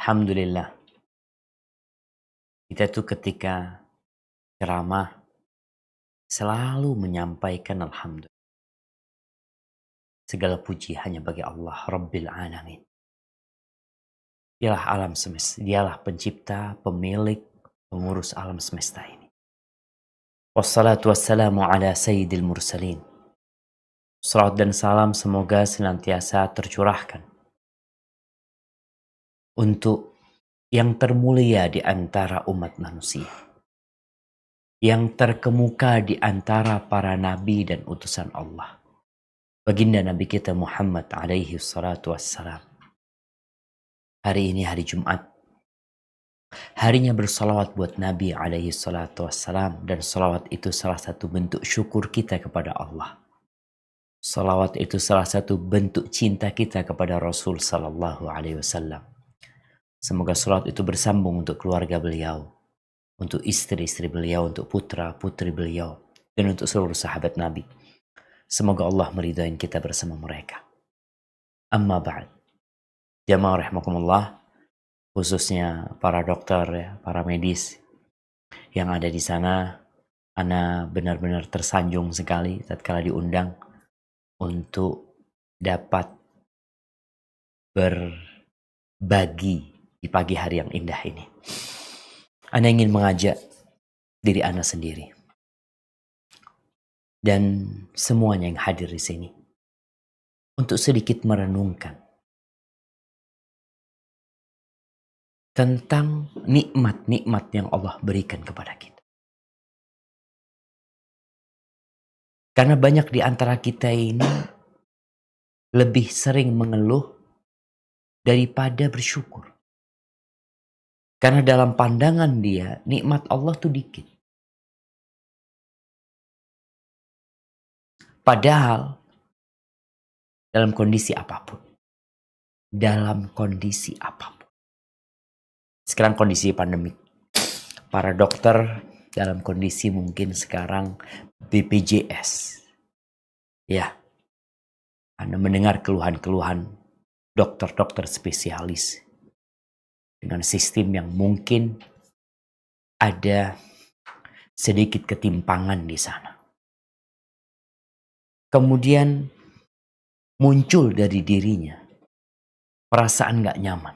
Alhamdulillah, kita tuh ketika ceramah selalu menyampaikan alhamdulillah. Segala puji hanya bagi Allah Rabbil Alamin. Dialah alam semesta, dialah pencipta, pemilik, pengurus alam semesta ini. Wassalatu wassalamu ala sayyidil mursalin. Salawat dan salam semoga senantiasa tercurahkan untuk yang termulia di antara umat manusia, yang terkemuka di antara para nabi dan utusan Allah, baginda Nabi kita Muhammad alaihi salatu wassalam. Hari ini hari Jumat, harinya bersalawat buat Nabi alaihi salatu wassalam, dan salawat itu salah satu bentuk syukur kita kepada Allah. Salawat itu salah satu bentuk cinta kita kepada Rasul sallallahu alaihi wasallam. Semoga salawat itu bersambung untuk keluarga beliau, untuk istri-istri beliau, untuk putra-putri beliau, dan untuk seluruh sahabat Nabi. Semoga Allah meridai kita bersama mereka. Amma ba'd. Jamaah rahimakumullah, khususnya para dokter, ya, para medis yang ada di sana, ana benar-benar tersanjung sekali tatkala diundang untuk dapat berbagi di pagi hari yang indah ini. Ana ingin mengajak diri ana sendiri dan semuanya yang hadir di sini untuk sedikit merenungkan tentang nikmat-nikmat yang Allah berikan kepada kita. Karena banyak di antara kita ini lebih sering mengeluh daripada bersyukur. Karena dalam pandangan dia, nikmat Allah tuh dikit. Padahal dalam kondisi apapun. Dalam kondisi apapun. Sekarang kondisi pandemik. Para dokter dalam kondisi mungkin sekarang BPJS. Ya. Anda mendengar keluhan-keluhan dokter-dokter spesialis dengan sistem yang mungkin ada sedikit ketimpangan di sana. Kemudian muncul dari dirinya perasaan gak nyaman.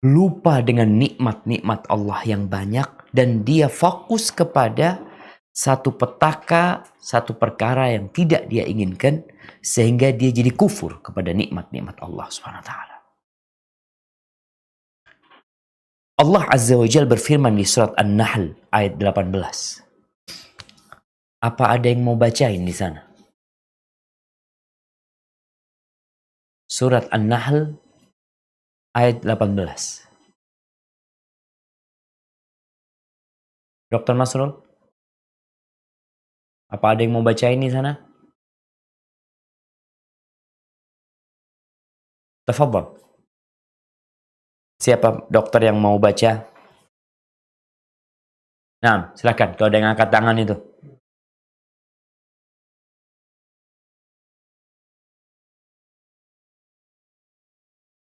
Lupa dengan nikmat-nikmat Allah yang banyak dan dia fokus kepada satu petaka, satu perkara yang tidak dia inginkan sehingga dia jadi kufur kepada nikmat-nikmat Allah SWT. Allah Azza wa Jalla berfirman di surat An-Nahl ayat 18. Apa ada yang mau bacain di sana? Surat An-Nahl ayat 18. Dr. Masrul? Apa ada yang mau bacain di sana? Tafadhal. Siapa dokter yang mau baca? Nah, silakan. Kalau ada yang angkat tangan itu.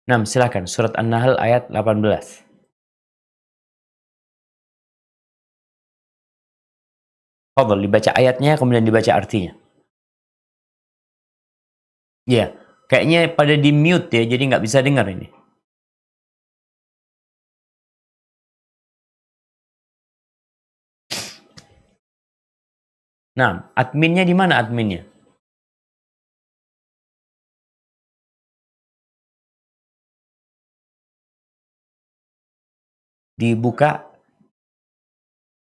Nah, silakan. Surat An-Nahl ayat 18. Fadhal, dibaca ayatnya, kemudian dibaca artinya. Iya, kayaknya pada di mute ya, jadi nggak bisa dengar ini. Nah, adminnya di mana adminnya? Dibuka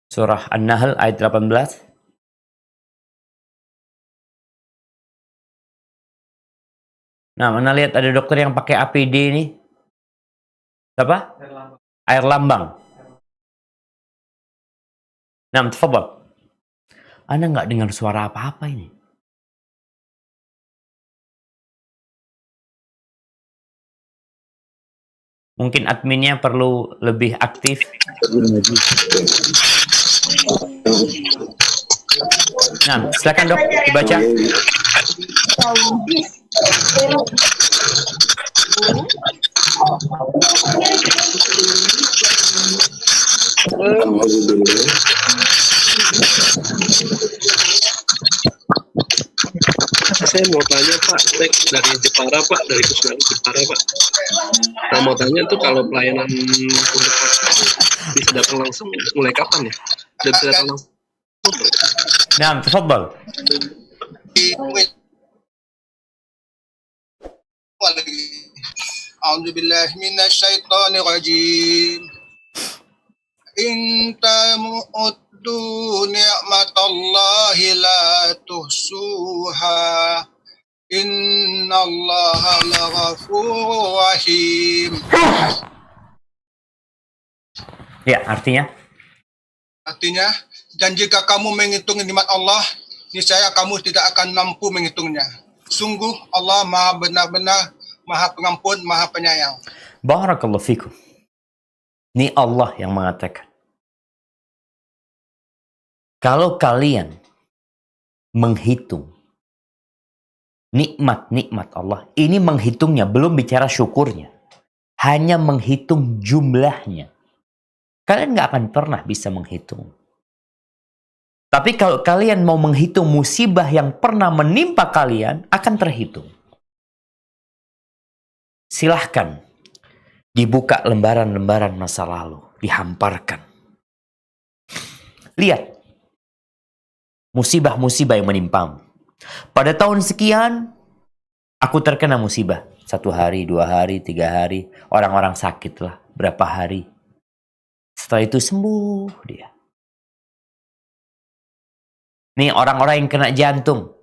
surah An-Nahl ayat 18. Nah, mana lihat ada dokter yang pakai APD ini? Apa? Air lambang. Nah, tafadhal. Anda nggak dengar suara apa-apa ini. Mungkin adminnya perlu lebih aktif. Nah, silakan dok, dibaca. Saya mau tanya Pak, saya dari Jepara Pak, dari Puskesmas Jepara Pak. Saya mau tanya tuh kalau pelayanan untuk bisa datang langsung mulai kapan ya? Sudah bisa datang langsung? Nah, tafadhal. A'udzu billahi minasyaitonir rajim. In ta'uddu ni'matallahi la tuhsuha. Innallaha laghafurur rahim. Ya, artinya? Artinya, dan jika kamu menghitung nikmat Allah, niscaya kamu tidak akan mampu menghitungnya. Sungguh Allah Maha benar-benar Maha Pengampun, Maha Penyayang. Barakallahu fikum. Ini Allah yang mengatakan. Kalau kalian menghitung nikmat-nikmat Allah, ini menghitungnya, belum bicara syukurnya. Hanya menghitung jumlahnya. Kalian nggak akan pernah bisa menghitung. Tapi kalau kalian mau menghitung musibah yang pernah menimpa kalian, akan terhitung. Silahkan dibuka lembaran-lembaran masa lalu, dihamparkan. Lihat musibah-musibah yang menimpamu. Pada tahun sekian, aku terkena musibah. 1 hari, 2 hari, 3 hari. Orang-orang sakit lah, berapa hari. Setelah itu sembuh dia. Nih orang-orang yang kena jantung.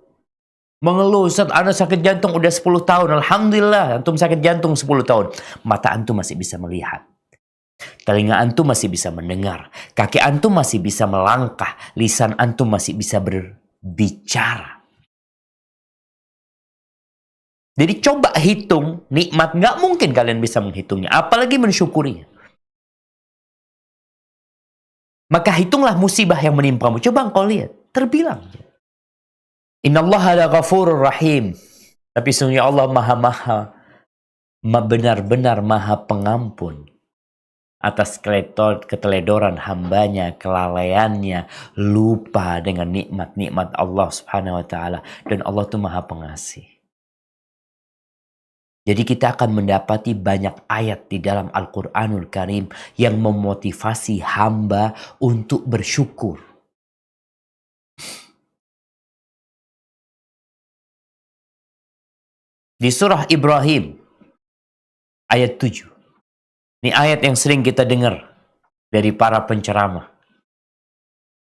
Mengeluh, Ustaz, Anda sakit jantung udah 10 tahun. Alhamdulillah, antum sakit jantung 10 tahun. Mata antum masih bisa melihat. Telinga antum masih bisa mendengar. Kaki antum masih bisa melangkah. Lisan antum masih bisa berbicara. Jadi coba hitung nikmat. Nggak mungkin kalian bisa menghitungnya. Apalagi mensyukurinya. Maka hitunglah musibah yang menimpamu. Coba engkau lihat. Terbilang. Innallaha la ghafurur rahim. Tapi sungguh Allah benar-benar maha pengampun atas keteledoran hambanya, kelalaiannya, lupa dengan nikmat-nikmat Allah subhanahu wa ta'ala. Dan Allah itu maha pengasih. Jadi kita akan mendapati banyak ayat di dalam Al-Quranul Karim yang memotivasi hamba untuk bersyukur. Di surah Ibrahim, ayat 7. Ini ayat yang sering kita dengar dari para penceramah.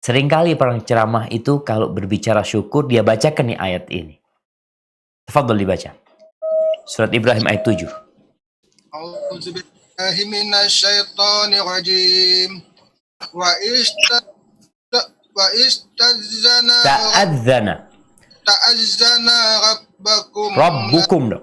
Seringkali para penceramah itu kalau berbicara syukur, dia bacakan nih ayat ini. Tafadhol dibaca. Surat Ibrahim ayat 7. A'udzu billahi minasyaitonir rajim. Wa istazana ta'azzana Rabbukum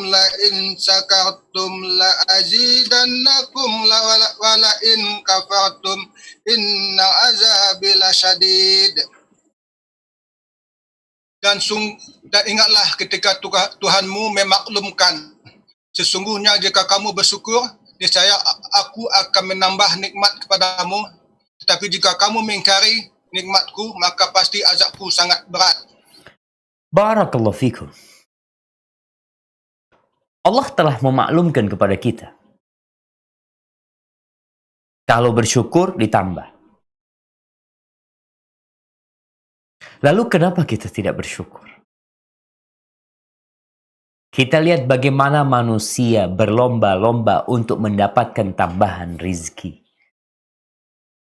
la in syakartum la azidannakum wa la in kafartum inna azabi lasyadid. Dan ingatlah ketika Tuhanmu memaklumkan, sesungguhnya jika kamu bersyukur, niscaya aku akan menambah nikmat kepadamu. Tetapi jika kamu mengingkari nikmatku, maka pasti azabku sangat berat. Barakallahu fikum. Allah telah memaklumkan kepada kita. Kalau bersyukur ditambah. Lalu kenapa kita tidak bersyukur? Kita lihat bagaimana manusia berlomba-lomba untuk mendapatkan tambahan rizki.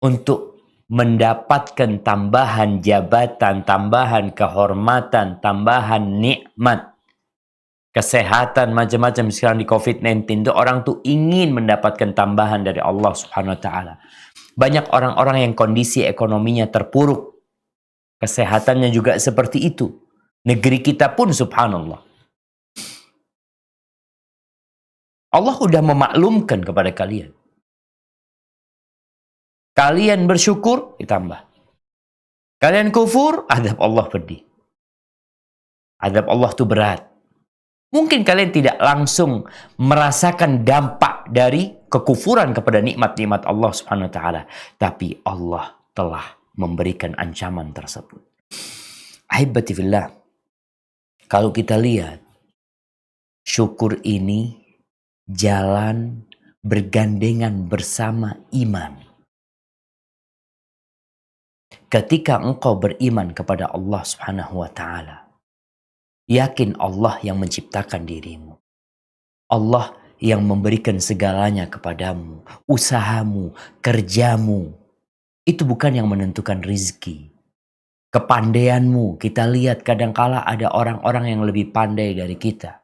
Untuk mendapatkan tambahan jabatan, tambahan kehormatan, tambahan nikmat. Kesehatan macam-macam sekarang di COVID-19 itu orang tuh ingin mendapatkan tambahan dari Allah Subhanahu wa taala. Banyak orang-orang yang kondisi ekonominya terpuruk. Kesehatannya juga seperti itu. Negeri kita pun subhanallah. Allah sudah memaklumkan kepada kalian. Kalian bersyukur, ditambah. Kalian kufur, azab Allah pedih. Azab Allah itu berat. Mungkin kalian tidak langsung merasakan dampak dari kekufuran kepada nikmat-nikmat Allah Subhanahu wa taala, tapi Allah telah memberikan ancaman tersebut. Ahibati fillah, kalau kita lihat syukur ini jalan bergandengan bersama iman. Ketika engkau beriman kepada Allah Subhanahu wa taala, yakin Allah yang menciptakan dirimu. Allah yang memberikan segalanya kepadamu, usahamu, kerjamu. Itu bukan yang menentukan rizki. Kepandaianmu, kita lihat kadangkala ada orang-orang yang lebih pandai dari kita.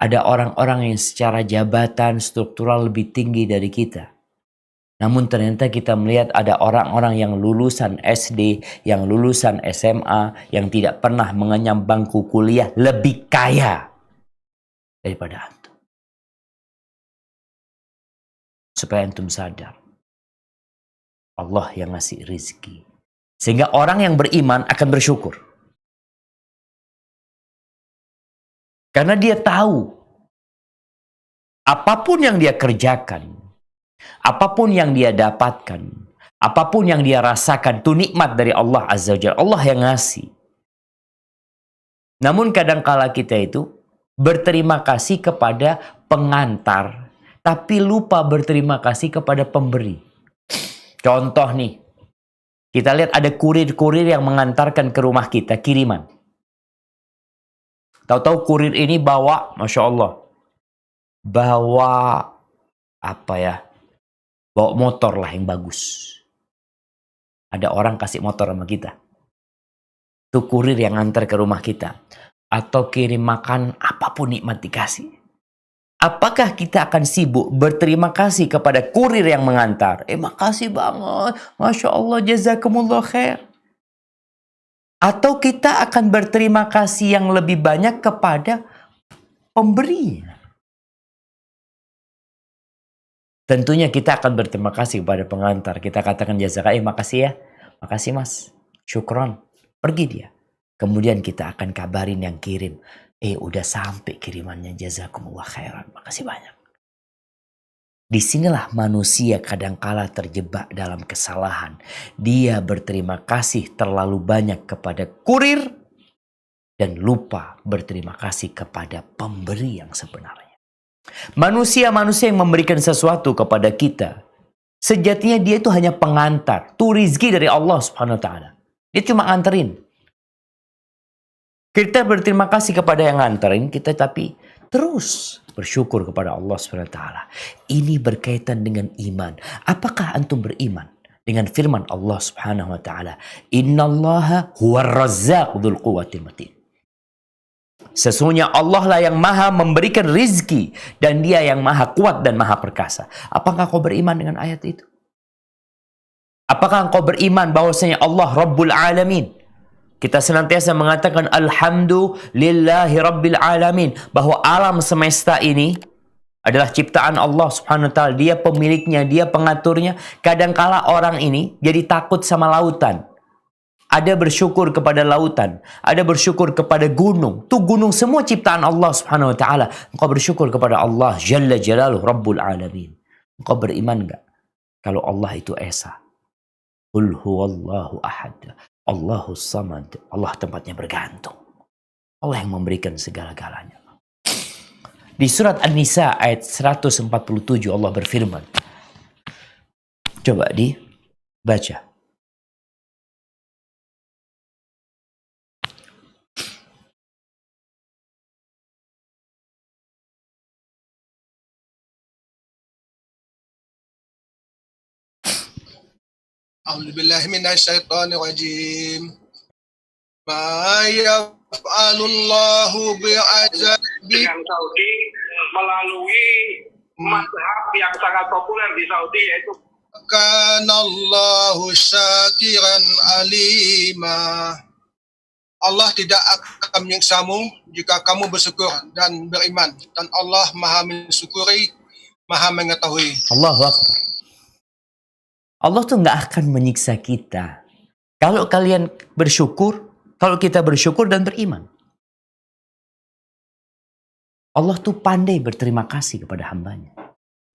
Ada orang-orang yang secara jabatan struktural lebih tinggi dari kita. Namun ternyata kita melihat ada orang-orang yang lulusan SD, yang lulusan SMA, yang tidak pernah mengenyam bangku kuliah, lebih kaya daripada antum. Supaya antum sadar, Allah yang ngasih rizki. Sehingga orang yang beriman akan bersyukur. Karena dia tahu, apapun yang dia kerjakan, apapun yang dia dapatkan, apapun yang dia rasakan, itu nikmat dari Allah Azza wa Jalla. Allah yang ngasih. Namun kadangkala kita itu berterima kasih kepada pengantar, tapi lupa berterima kasih kepada pemberi. Contoh nih, kita lihat ada kurir-kurir yang mengantarkan ke rumah kita kiriman. Tahu-tahu kurir ini bawa, Masya Allah, bawa apa ya? Bawa motor lah yang bagus. Ada orang kasih motor sama kita. Itu kurir yang ngantar ke rumah kita. Atau kirim makan, apapun nikmat dikasih. Apakah kita akan sibuk berterima kasih kepada kurir yang mengantar? Makasih banget. Masya Allah, jazakumullah khair. Atau kita akan berterima kasih yang lebih banyak kepada pemberi. Tentunya kita akan berterima kasih kepada pengantar. Kita katakan jazakallah, makasih ya. Makasih mas. Syukron. Pergi dia. Kemudian kita akan kabarin yang kirim. Udah sampai kirimannya, jazakumullah khairan. Makasih banyak. Disinilah manusia kadangkala terjebak dalam kesalahan. Dia berterima kasih terlalu banyak kepada kurir dan lupa berterima kasih kepada pemberi yang sebenarnya. Manusia-manusia yang memberikan sesuatu kepada kita, sejatinya dia itu hanya pengantar. Itu rizki dari Allah Subhanahu wa taala. Dia cuma nganterin. Kita berterima kasih kepada yang nganterin kita, tapi terus bersyukur kepada Allah Subhanahu wa taala. Ini berkaitan dengan iman. Apakah antum beriman dengan firman Allah Subhanahu wa taala? Innallaha huwar razzaq dzul quwwatil matin. Sesungguhnya Allah lah yang maha memberikan rizki dan dia yang maha kuat dan maha perkasa. Apakah kau beriman dengan ayat itu? Apakah engkau beriman bahwasanya Allah Rabbul Alamin? Kita senantiasa mengatakan alhamdulillahi rabbil alamin, bahwa alam semesta ini adalah ciptaan Allah Subhanahu wa taala. Dia pemiliknya, dia pengaturnya. Kadangkala orang ini jadi takut sama lautan. Ada bersyukur kepada lautan, ada bersyukur kepada gunung. Tuh gunung semua ciptaan Allah Subhanahu wa taala. Engkau bersyukur kepada Allah Jalla Jalaluhu Rabbul Alamin. Engkau beriman enggak kalau Allah itu esa? Qul huwallahu ahad. Allahus samad. Allah tempatnya bergantung. Allah yang memberikan segala-galanya. Di surat An-Nisa ayat 147 Allah berfirman. Coba dibaca. A'udzubillahi minasyaitonirrajim. Ma yaf'alullahu bi'azabi dengan Saudi melalui mazhab yang sangat populer di Saudi, yaitu kanallahu syakiran alima. Allah tidak akan menyiksamu jika kamu bersyukur dan beriman, dan Allah maha mensyukuri, maha mengetahui. Allahu Akbar. Allah tuh nggak akan menyiksa kita kalau kalian bersyukur, kalau kita bersyukur dan beriman. Allah tuh pandai berterima kasih kepada hambanya.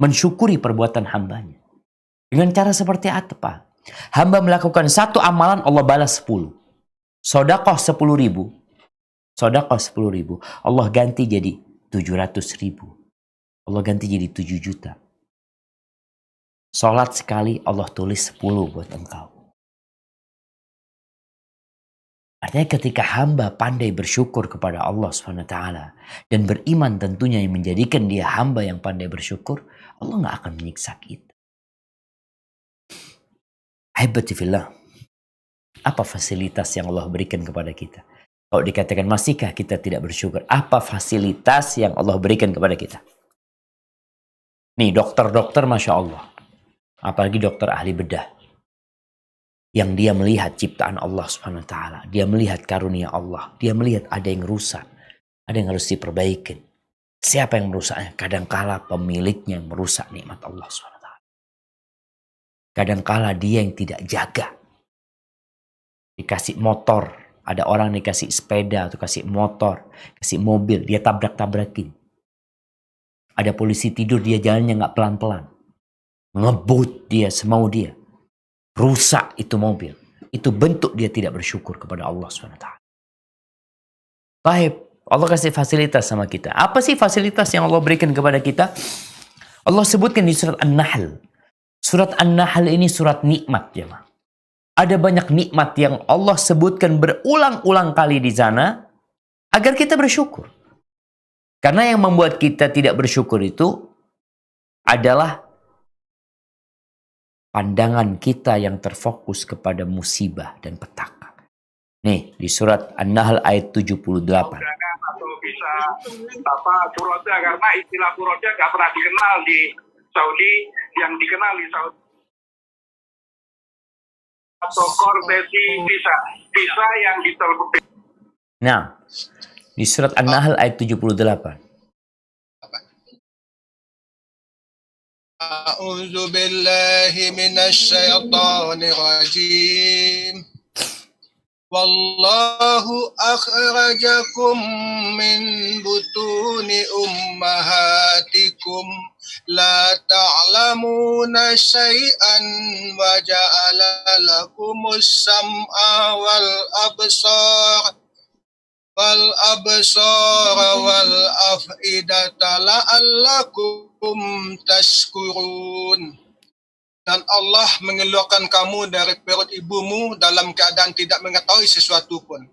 Mensyukuri perbuatan hambanya. Dengan cara seperti apa? Hamba melakukan satu amalan, Allah balas 10. Sodakoh 10.000. Sodakoh 10.000. Allah ganti jadi 700.000. Allah ganti jadi 7 juta. Salat sekali Allah tulis 10 buat engkau. Artinya ketika hamba pandai bersyukur kepada Allah SWT dan beriman tentunya yang menjadikan dia hamba yang pandai bersyukur, Allah nggak akan menyiksa kita. Ahibati fillah, apa fasilitas yang Allah berikan kepada kita? Kalau dikatakan masihkah kita tidak bersyukur? Apa fasilitas yang Allah berikan kepada kita? Nih dokter-dokter Masya Allah. Apalagi dokter ahli bedah. Yang dia melihat ciptaan Allah Subhanahu wa taala, dia melihat karunia Allah, dia melihat ada yang rusak, ada yang harus diperbaiki. Siapa yang merusaknya? Kadangkala pemiliknya yang merusak nikmat Allah Subhanahu wa taala. Kadangkala dia yang tidak jaga. Dikasih motor, ada orang dikasih sepeda atau kasih motor, kasih mobil, dia tabrak-tabrakin. Ada polisi tidur, dia jalannya nggak pelan-pelan. Ngebut dia semau dia. Rusak itu mobil. Itu bentuk dia tidak bersyukur kepada Allah SWT. Baik, Allah kasih fasilitas sama kita. Apa sih fasilitas yang Allah berikan kepada kita? Allah sebutkan di surat An-Nahl. Surat An-Nahl ini surat nikmat, ya. Ada banyak nikmat yang Allah sebutkan berulang-ulang kali di sana agar kita bersyukur. Karena yang membuat kita tidak bersyukur itu adalah pandangan kita yang terfokus kepada musibah dan petaka. Nih, di surat An-Nahl ayat 78. Atau bisa furoda, karena istilah furoda nggak pernah dikenal di Saudi, yang dikenal di Saudi atau korsesi bisa yang ditelepon. Nah, di surat An-Nahl ayat 78. A'udzu billahi minasy syaithanir rajim. Wallahu akhrajakum min butuni ummahatikum la ta'lamuna syai'an wa ja'ala lakumus sam'a wal absar wal af'idata la'allakum tashkurun. Dan Allah mengeluarkan kamu dari perut ibumu dalam keadaan tidak mengetahui sesuatu pun.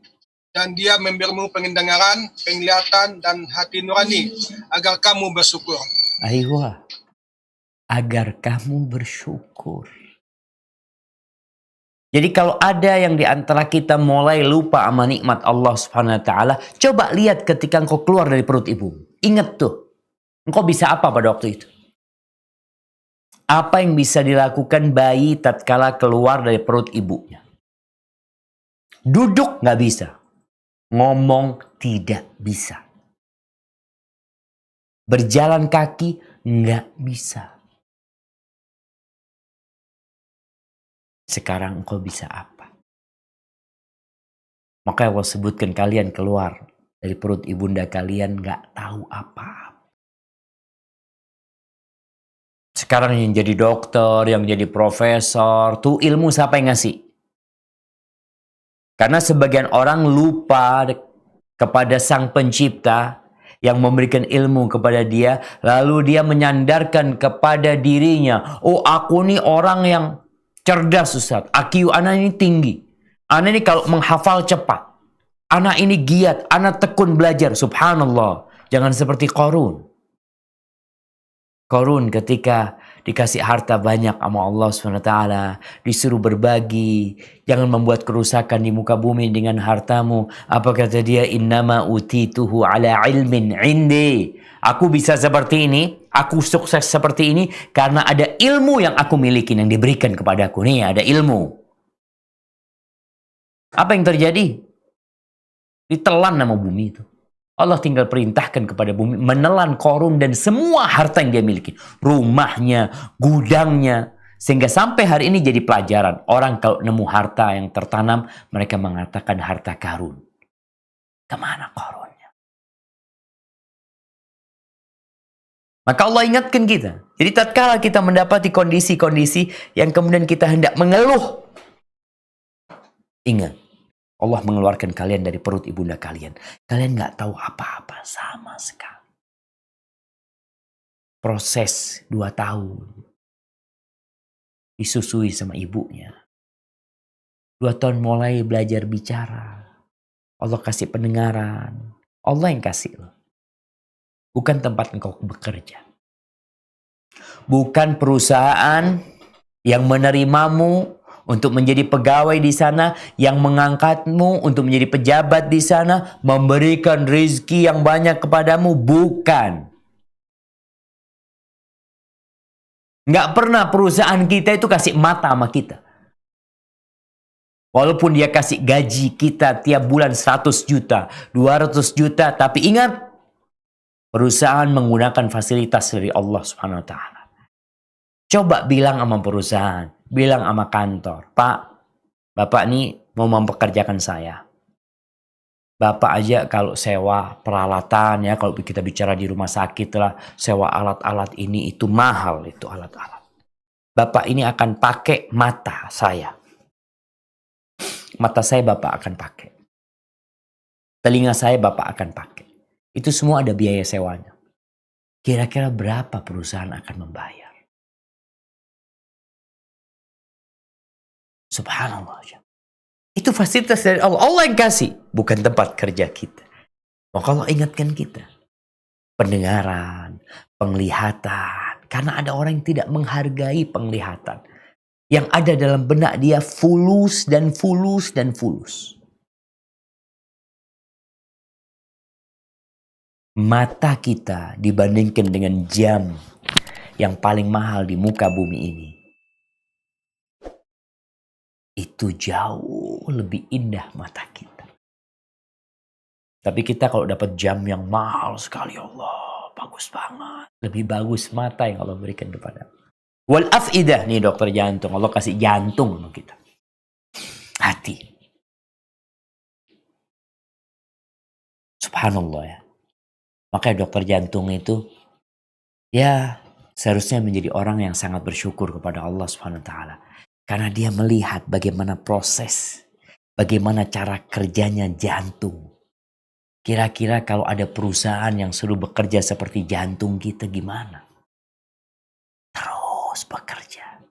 Dan dia memberimu pendengaran, penglihatan, dan hati nurani agar kamu bersyukur. Aywa, agar kamu bersyukur. Jadi kalau ada yang di antara kita mulai lupa sama nikmat Allah Subhanahu wa taala, coba lihat ketika engkau keluar dari perut ibumu. Ingat tuh, engkau bisa apa pada waktu itu? Apa yang bisa dilakukan bayi tatkala keluar dari perut ibunya? Duduk nggak bisa. Ngomong tidak bisa. Berjalan kaki nggak bisa. Sekarang engkau bisa apa? Maka Allah sebutkan kalian keluar dari perut ibunda kalian nggak tahu apa-apa. Sekarang yang jadi dokter, yang jadi profesor, tuh ilmu siapa yang ngasih? Karena sebagian orang lupa kepada sang pencipta yang memberikan ilmu kepada dia, lalu dia menyandarkan kepada dirinya, oh aku nih orang yang cerdas Ustaz, IQ anak ini tinggi, anak ini kalau menghafal cepat, anak ini giat, anak tekun belajar, subhanallah. Jangan seperti Qarun. Qarun ketika dikasih harta banyak sama Allah SWT, disuruh berbagi, jangan membuat kerusakan di muka bumi dengan hartamu. Apa kata dia? Innama utituhu ala ilmin indi. Aku bisa seperti ini, aku sukses seperti ini karena ada ilmu yang aku miliki yang diberikan kepadaku. Nih, ada ilmu. Apa yang terjadi? Ditelan sama bumi itu. Allah tinggal perintahkan kepada bumi menelan Qarun dan semua harta yang dia miliki. Rumahnya, gudangnya. Sehingga sampai hari ini jadi pelajaran. Orang kalau nemu harta yang tertanam, mereka mengatakan harta karun. Kemana Qarunnya? Maka Allah ingatkan kita. Jadi tatkala kita mendapati kondisi-kondisi yang kemudian kita hendak mengeluh, ingat, Allah mengeluarkan kalian dari perut ibunda kalian. Kalian nggak tahu apa-apa sama sekali. Proses 2 tahun. Disusui sama ibunya. 2 tahun mulai belajar bicara. Allah kasih pendengaran. Allah yang kasih loh. Bukan tempat engkau bekerja. Bukan perusahaan yang menerimamu untuk menjadi pegawai di sana, yang mengangkatmu untuk menjadi pejabat di sana, memberikan rezeki yang banyak kepadamu. Bukan. Nggak pernah perusahaan kita itu kasih mata sama kita. Walaupun dia kasih gaji kita tiap bulan 100 juta, 200 juta, tapi ingat, perusahaan menggunakan fasilitas dari Allah Subhanahu wa taala. Coba bilang sama perusahaan, bilang sama kantor, "Pak, Bapak ini mau mempekerjakan saya. Bapak aja kalau sewa peralatan ya, kalau kita bicara di rumah sakit lah, sewa alat-alat ini itu mahal itu alat-alat. Bapak ini akan pakai mata saya. Mata saya Bapak akan pakai. Telinga saya Bapak akan pakai. Itu semua ada biaya sewanya. Kira-kira berapa perusahaan akan membayar?" Subhanallah. Itu fasilitas dari Allah. Allah yang kasih. Bukan tempat kerja kita. Maka Allah ingatkan kita. Pendengaran, penglihatan. Karena ada orang yang tidak menghargai penglihatan. Yang ada dalam benak dia fulus dan fulus dan fulus. Mata kita dibandingkan dengan jam yang paling mahal di muka bumi ini, itu jauh lebih indah mata kita. Tapi kita kalau dapat jam yang mahal sekali, Allah, bagus banget. Lebih bagus mata yang Allah berikan kepada. Wal afidah, nih dokter jantung. Allah kasih jantung sama kita. Hati. Subhanallah ya. Makanya dokter jantung itu, ya seharusnya menjadi orang yang sangat bersyukur kepada Allah Subhanahu wa taala. Karena dia melihat bagaimana proses, bagaimana cara kerjanya jantung. Kira-kira kalau ada perusahaan yang suruh bekerja seperti jantung kita gimana? Terus bekerja.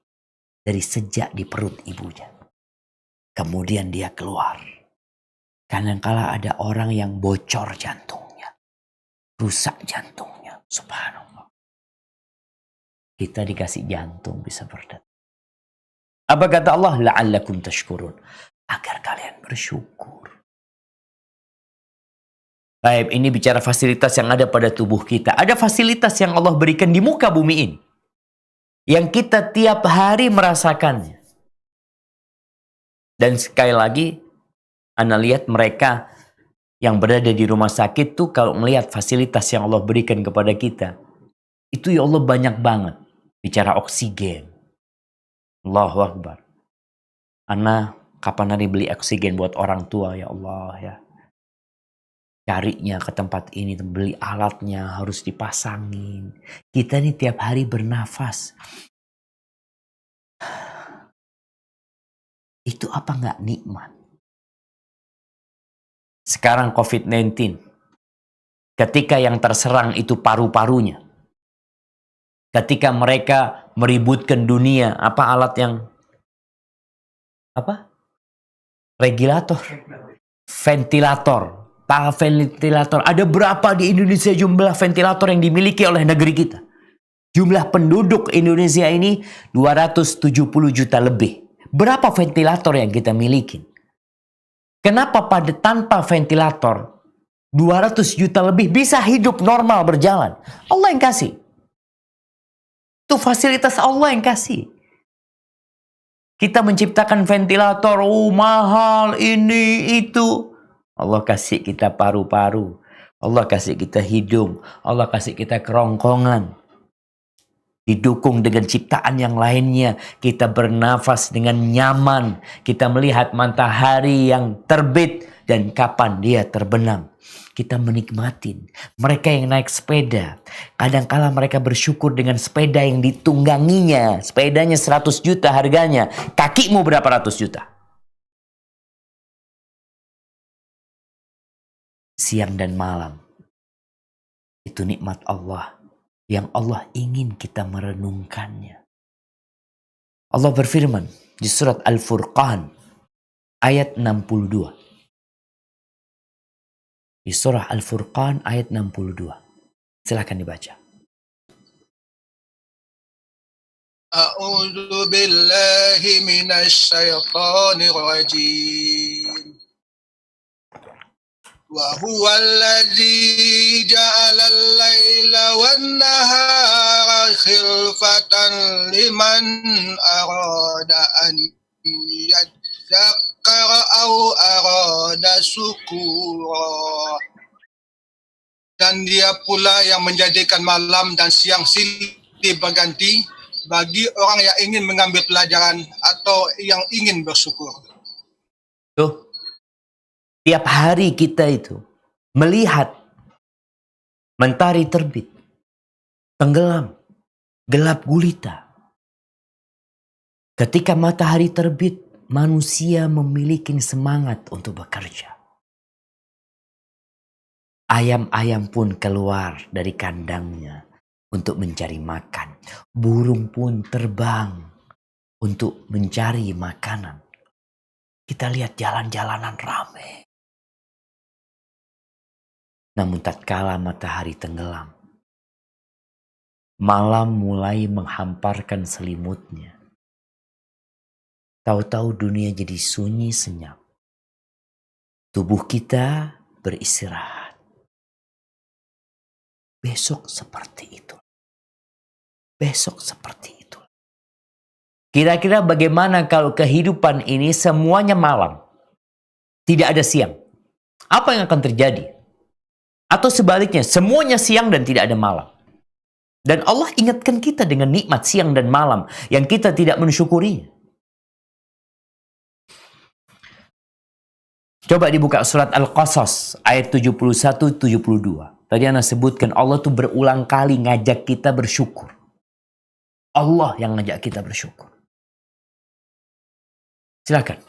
Dari sejak di perut ibunya. Kemudian dia keluar. Kadang-kala ada orang yang bocor jantungnya. Rusak jantungnya. Subhanallah. Kita dikasih jantung bisa berdetak. Apa kata Allah? La'allakum tashkurun. Agar kalian bersyukur. Baik, ini bicara fasilitas yang ada pada tubuh kita. Ada fasilitas yang Allah berikan di muka bumi ini. Yang kita tiap hari merasakannya. Dan sekali lagi, Anda lihat mereka yang berada di rumah sakit tuh kalau melihat fasilitas yang Allah berikan kepada kita. Itu ya Allah banyak banget. Bicara oksigen. Allahu Akbar. Ana kapan hari beli oksigen buat orang tua ya Allah ya. Carinya ke tempat ini, beli alatnya harus dipasangin. Kita nih tiap hari bernafas. Itu apa nggak nikmat? Sekarang COVID-19. Ketika yang terserang itu paru-parunya. Ketika mereka meributkan dunia, apa alat yang apa? Regulator, ventilator, para ventilator. Ada berapa di Indonesia jumlah ventilator yang dimiliki oleh negeri kita? Jumlah penduduk Indonesia ini 270 juta lebih. Berapa ventilator yang kita miliki? Kenapa tanpa ventilator 200 juta lebih bisa hidup normal berjalan? Allah yang kasih. Itu fasilitas Allah yang kasih. Kita menciptakan ventilator, mahal, ini, itu. Allah kasih kita paru-paru. Allah kasih kita hidung. Allah kasih kita kerongkongan. didukung dengan ciptaan yang lainnya, kita bernafas dengan nyaman, kita melihat matahari yang terbit dan kapan dia terbenam. Kita menikmatin. Mereka yang naik sepeda, kadangkala mereka bersyukur dengan sepeda yang ditungganginya. Sepedanya 100 juta harganya, kakimu berapa ratus juta. Siang dan malam, itu nikmat Allah yang Allah ingin kita merenungkannya. Allah berfirman di surat Al-Furqan ayat 62. Di surah Al-Furqan ayat 62. Silakan dibaca. A'udzu billahi minasy syaithanir rajim. Wa huwal ladzi ja'ala al-laila wan-nahara khilfatan liman arada an yadzakkara aw arada syukura. Dan dia pula yang menjadikan malam dan siang silih berganti bagi orang yang ingin mengambil pelajaran atau yang ingin bersyukur. Tuh, tiap hari kita itu melihat mentari terbit, tenggelam, gelap gulita. Ketika matahari terbit, manusia memiliki semangat untuk bekerja. Ayam-ayam pun keluar dari kandangnya untuk mencari makan. Burung pun terbang untuk mencari makanan. Kita lihat jalan-jalanan ramai. Namun tatkala matahari tenggelam, malam mulai menghamparkan selimutnya. Tahu-tahu dunia jadi sunyi senyap. Tubuh kita beristirahat. Besok seperti itu. Besok seperti itu. Kira-kira bagaimana kalau kehidupan ini semuanya malam? Tidak ada siang. Apa yang akan terjadi? Atau sebaliknya, semuanya siang dan tidak ada malam. Dan Allah ingatkan kita dengan nikmat siang dan malam yang kita tidak mensyukurinya. Coba dibuka surat Al-Qasas ayat 71-72. Tadi Ana sebutkan Allah tuh berulang kali ngajak kita bersyukur. Allah yang ngajak kita bersyukur. Silakan.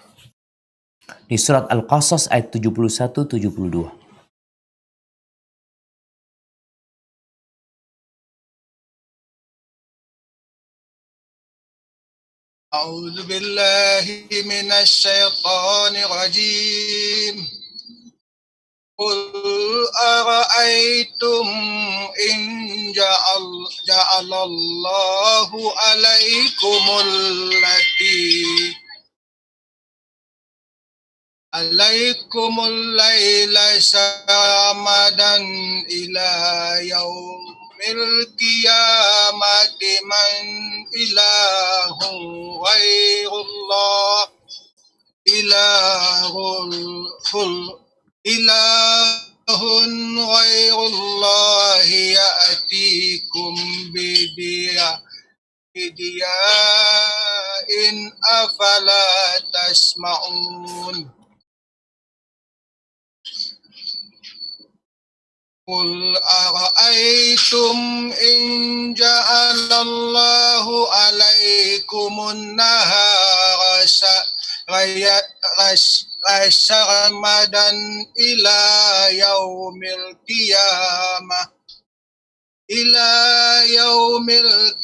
Di surat Al-Qasas ayat 71-72. A'udzu billahi minasy syaithanir rajim. Qul ara'aytum in ja'alallahu 'alaikumul laila sarmadan ila yaumil qiyamati man ilahun ghairullah ilahun ghairullahi ya'tikum bidiya'in afala tasma'un. Qul ara'aytum in ja'alallahu 'alaikumun nahara sarmadan ila yaumil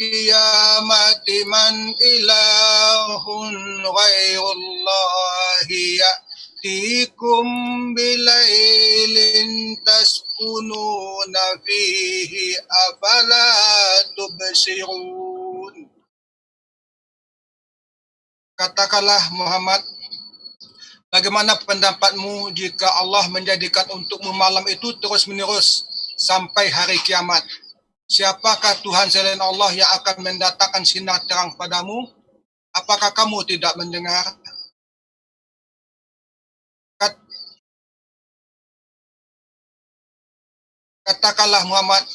qiyamati man ilahun ghairullahi ya'tikum bilailin taskununa fihi afala tubsirun. Katakanlah Muhammad, bagaimana pendapatmu jika Allah menjadikan untukmu malam itu terus-menerus sampai hari kiamat? Siapakah Tuhan selain Allah yang akan mendatangkan sinar terang padamu? Apakah kamu tidak mendengar? Katakanlah Muhammad,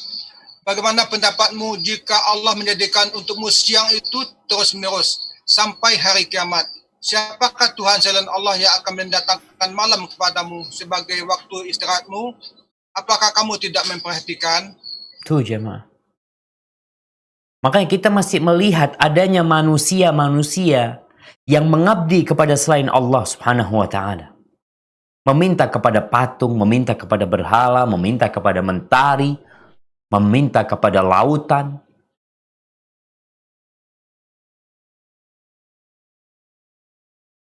Bagaimana pendapatmu jika Allah menjadikan untukmu siang itu terus-menerus sampai hari kiamat? Siapakah Tuhan selain Allah yang akan mendatangkan malam kepadamu sebagai waktu istirahatmu? Apakah kamu tidak memperhatikan? Tuh jemaah. Makanya kita masih melihat adanya manusia-manusia yang mengabdi kepada selain Allah Subhanahu wa taala. Meminta kepada patung, meminta kepada berhala, meminta kepada mentari, meminta kepada lautan.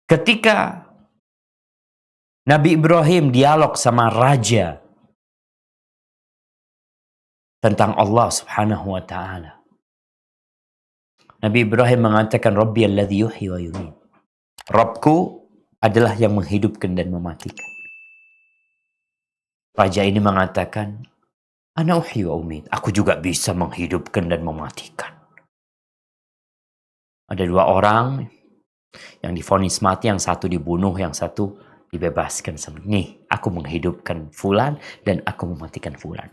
Ketika Nabi Ibrahim dialog sama raja tentang Allah Subhanahu wa taala. Nabi Ibrahim mengatakan, Rabbi alladhi yuhyi wa yumiit. Rabbku adalah yang menghidupkan dan mematikan. Raja ini mengatakan, Ana uhyi wa umiit. Aku juga bisa menghidupkan dan mematikan. Ada dua orang yang divonis mati, yang satu dibunuh, yang satu dibebaskan. Nih, aku menghidupkan fulan dan aku mematikan fulan.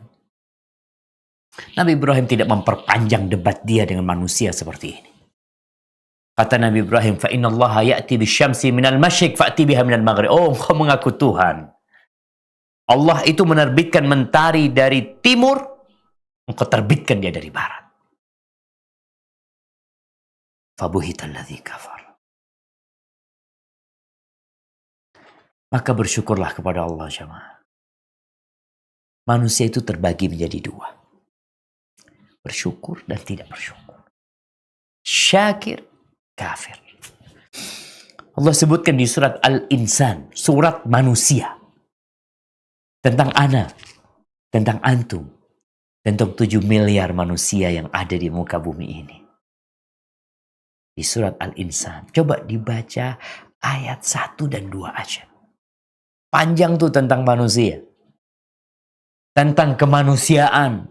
Nabi Ibrahim tidak memperpanjang debat dia dengan manusia seperti ini. Kata Nabi Ibrahim, fa inna Allah ya'ti bisyamsi minal masyriq fa'ti biha minal maghrib. Oh, engkau mengaku Tuhan. Allah itu menerbitkan mentari dari timur, engkau terbitkan dia dari barat. Fabuhital ladzi kafar. Maka bersyukurlah kepada Allah jemaah. Manusia itu terbagi menjadi dua. Bersyukur dan tidak bersyukur. Syakir, kafir. Allah sebutkan di surat Al-Insan, surat manusia. Tentang ana, tentang antum, tentang 7 miliar manusia yang ada di muka bumi ini. Di surat Al-Insan, coba dibaca ayat 1 dan 2 aja. Panjang tuh tentang manusia. Tentang kemanusiaan.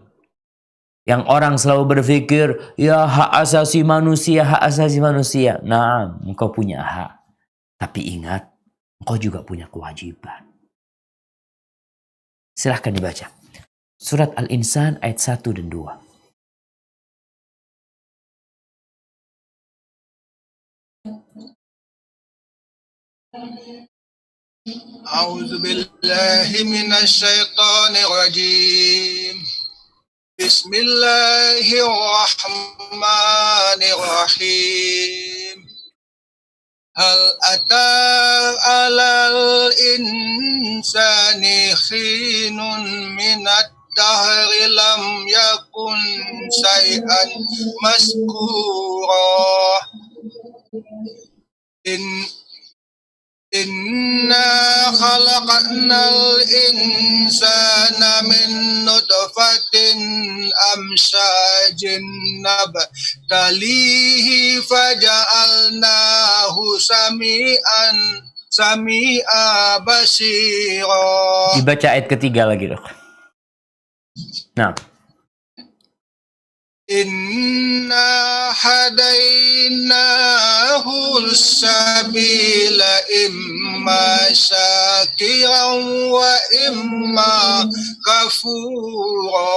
Yang orang selalu berpikir, ya hak asasi manusia, hak asasi manusia. Nah, engkau punya hak. Tapi ingat, engkau juga punya kewajiban. Silahkan dibaca. Surat Al-Insan ayat 1 dan 2. A'udzu billahi minasy syaithanir rajim. Bismillahirrahmanirrahim. Hal ata 'alal insani khinun minad dahri lam yakun syai'an maskura. Inna khalaqnal insana min nutfatin amsyajin nabtalihi faja'alnahu sami'a basira. Dibaca ayat ketiga lagi, Dok. Nah. Inna hadainahu sabila imma syakiran wa imma kafura.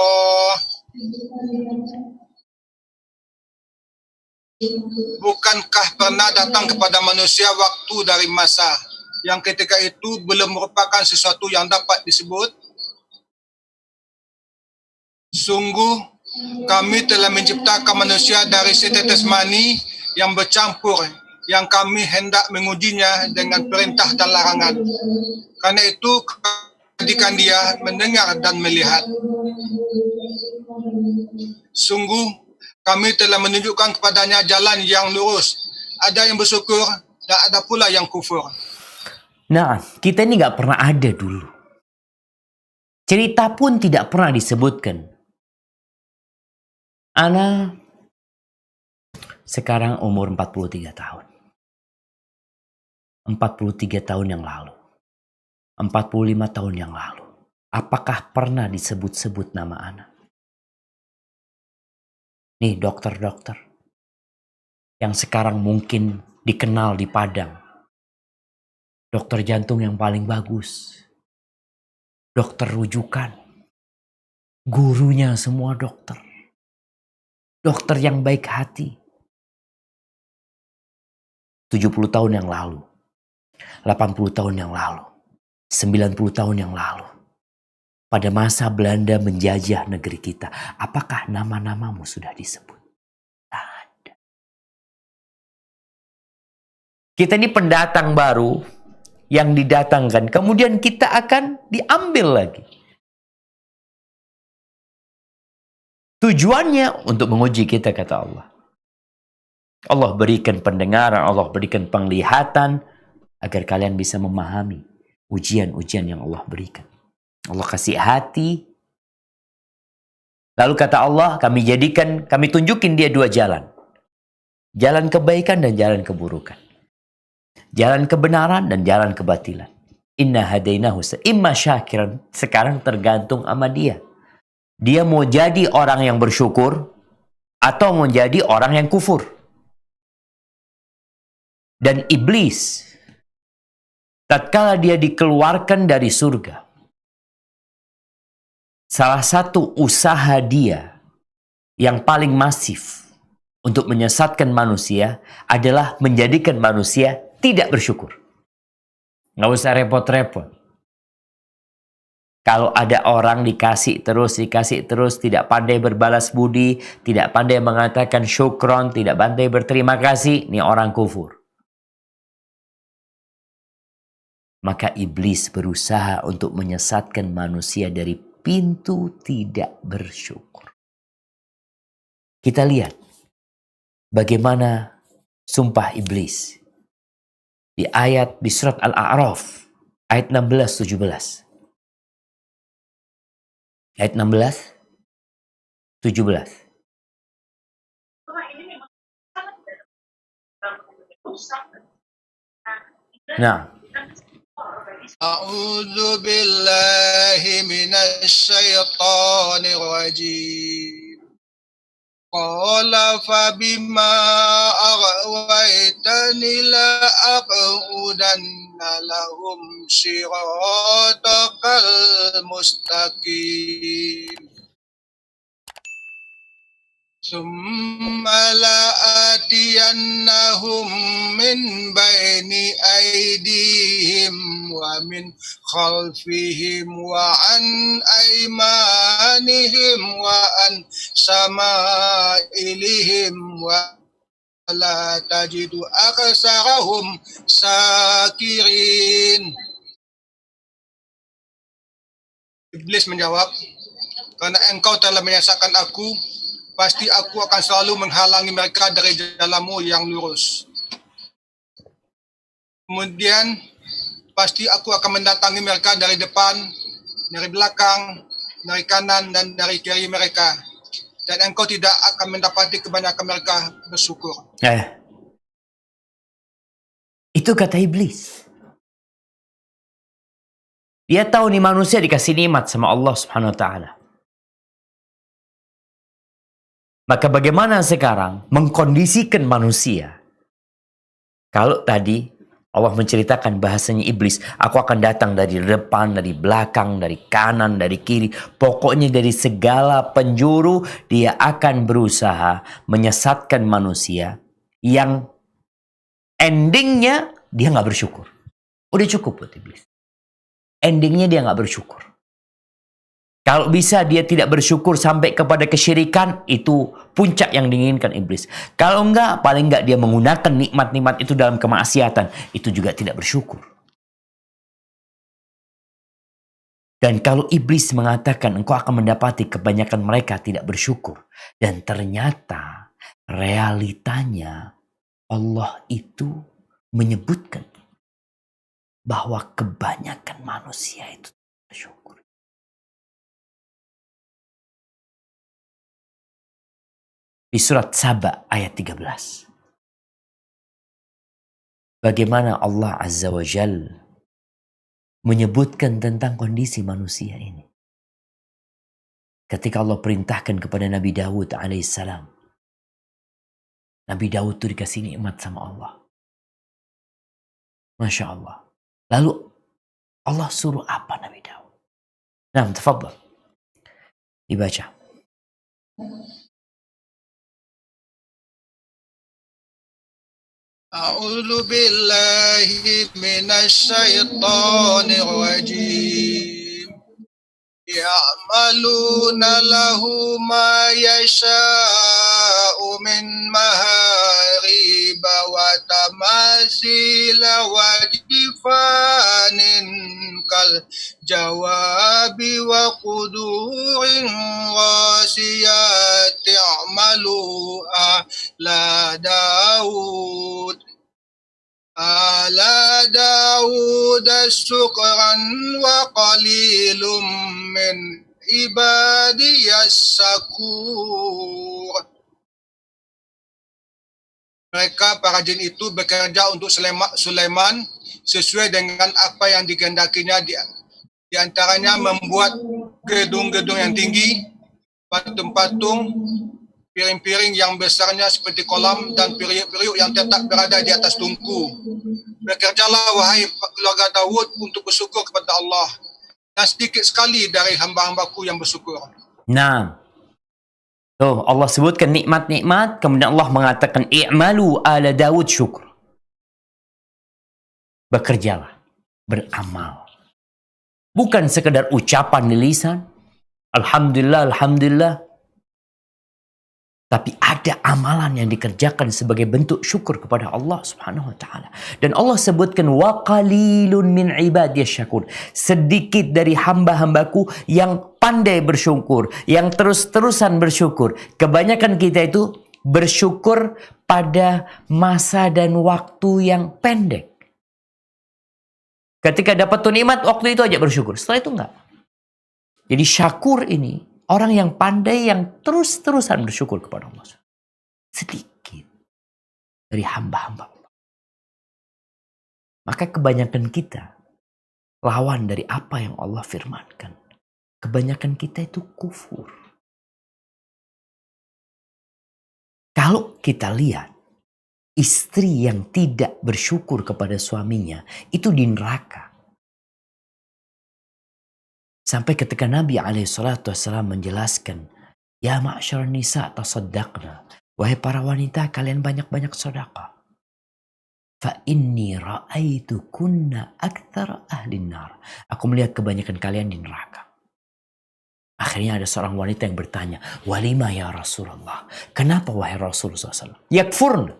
Bukankah pernah datang kepada manusia waktu dari masa yang ketika itu belum merupakan sesuatu yang dapat disebut? Sungguh kami telah menciptakan manusia dari setetes mani yang bercampur, yang kami hendak mengujinya dengan perintah dan larangan. Karena itu, jadikan dia mendengar dan melihat. Sungguh, kami telah menunjukkan kepadanya jalan yang lurus. Ada yang bersyukur dan ada pula yang kufur. Nah, kita ini gak pernah ada dulu. Cerita pun tidak pernah disebutkan. Ana sekarang umur 43 tahun. 43 tahun yang lalu. 45 tahun yang lalu. Apakah pernah disebut-sebut nama Ana? Nih dokter-dokter. Yang sekarang mungkin dikenal di Padang. Dokter jantung yang paling bagus. Dokter rujukan. Gurunya semua dokter. dokter yang baik hati. 70 tahun yang lalu, 80 tahun yang lalu, 90 tahun yang lalu. Pada masa Belanda menjajah negeri kita, apakah nama-namamu sudah disebut? Tak ada. Kita ini pendatang baru yang didatangkan, kemudian kita akan diambil lagi. Tujuannya untuk menguji kita, kata Allah. Allah berikan pendengaran, Allah berikan penglihatan, agar kalian bisa memahami ujian-ujian yang Allah berikan. Allah kasih hati. Lalu kata Allah, kami tunjukin dia dua jalan. Jalan kebaikan dan jalan keburukan. Jalan kebenaran dan jalan kebatilan. Inna hadainahu imma syakiran. Sekarang tergantung sama dia. Dia mau jadi orang yang bersyukur atau mau jadi orang yang kufur. Dan iblis, tatkala dia dikeluarkan dari surga, salah satu usaha dia yang paling masif untuk menyesatkan manusia adalah menjadikan manusia tidak bersyukur. Nggak usah repot-repot. Kalau ada orang dikasih terus, tidak pandai berbalas budi, tidak pandai mengatakan syukron, tidak pandai berterima kasih, ini orang kufur. Maka iblis berusaha untuk menyesatkan manusia dari pintu tidak bersyukur. Kita lihat bagaimana sumpah iblis di surat Al-A'raf ayat 16-17. Ayat 16-17. Nah, A'udzu billahi minasy syaithanir rajim. Qala fa bima aghwaytani la aqudanna lahum siratakal mustaqim. Summa la'atiyannahum min baini aydihim wa min khalfihim wa an aymanihim wa an samailihim wa la tajidu aksarahum sakirin. Iblis menjawab, karena engkau telah menyesatkan aku, pasti aku akan selalu menghalangi mereka dari jalanmu yang lurus. Kemudian, pasti aku akan mendatangi mereka dari depan, dari belakang, dari kanan, dan dari kiri mereka. Dan engkau tidak akan mendapati kebanyakan mereka bersyukur. Itu kata iblis. Dia tahu nih manusia dikasih nikmat sama Allah Subhanahu wa Ta'ala. Maka bagaimana sekarang mengkondisikan manusia? Kalau tadi Allah menceritakan bahasanya iblis, aku akan datang dari depan, dari belakang, dari kanan, dari kiri. Pokoknya dari segala penjuru dia akan berusaha menyesatkan manusia yang endingnya dia nggak bersyukur. Udah cukup buat iblis. Endingnya dia nggak bersyukur. Kalau bisa dia tidak bersyukur sampai kepada kesyirikan, itu puncak yang diinginkan iblis. Kalau enggak, paling enggak dia menggunakan nikmat-nikmat itu dalam kemaksiatan, itu juga tidak bersyukur. Dan kalau iblis mengatakan engkau akan mendapati kebanyakan mereka tidak bersyukur, dan ternyata realitanya Allah itu menyebutkan bahwa kebanyakan manusia itu bersyukur. Di surat Saba ayat 13. Bagaimana Allah Azza wa Jal menyebutkan tentang kondisi manusia ini. Ketika Allah perintahkan kepada Nabi Dawud alaihissalam. Nabi Dawud itu dikasih nikmat sama Allah. Masya Allah. Lalu Allah suruh apa Nabi Dawud? Nah, tafadhal. Dibaca. A'udzu billahi minasy syaithanir rajim. Ya'maluna lahu ma yasha'u min mahariba wa tamasila wa jifanin kal jawabi wa qudurin rasiyati a'malu ala Daud syukran wa qalilum min ibadiyas syakur. Mereka para jin itu bekerja untuk Sulaiman sesuai dengan apa yang dikehendakinya, di antaranya membuat gedung-gedung yang tinggi, patung-patung, piring-piring yang besarnya seperti kolam, dan periuk-periuk yang tetap berada di atas tungku. Bekerjalah wahai keluarga Daud untuk bersyukur kepada Allah, dan sedikit sekali dari hamba-hambaku yang bersyukur. Nah, tuh Allah sebutkan nikmat-nikmat, kemudian Allah mengatakan i'malu ala Daud syukur. Bekerjalah, beramal. Bukan sekedar ucapan di lisan, alhamdulillah, alhamdulillah. Tapi ada amalan yang dikerjakan sebagai bentuk syukur kepada Allah Subhanahu wa taala. Dan Allah sebutkan wa qalilun min ibadiyasy syakur. Sedikit dari hamba-hambaku yang pandai bersyukur, yang terus-terusan bersyukur. Kebanyakan kita itu bersyukur pada masa dan waktu yang pendek. Ketika dapat nikmat, waktu itu aja bersyukur. Setelah itu enggak. Jadi syakur ini orang yang pandai, yang terus-terusan bersyukur kepada Allah. Sedikit dari hamba-hamba Allah. Maka kebanyakan kita lawan dari apa yang Allah firmankan. Kebanyakan kita itu kufur. Kalau kita lihat istri yang tidak bersyukur kepada suaminya, itu di neraka. Sampai ketika Nabi SAW menjelaskan, ya ma'syar nisa tasaddaqna. Wahai para wanita, kalian banyak-banyak sedekah. Fa inni ra'aitu kunna aktsara ahlin nar. Aku melihat kebanyakan kalian di neraka. Akhirnya ada seorang wanita yang bertanya, walima ya Rasulullah. Kenapa wahai Rasulullah SAW? Yakfurn.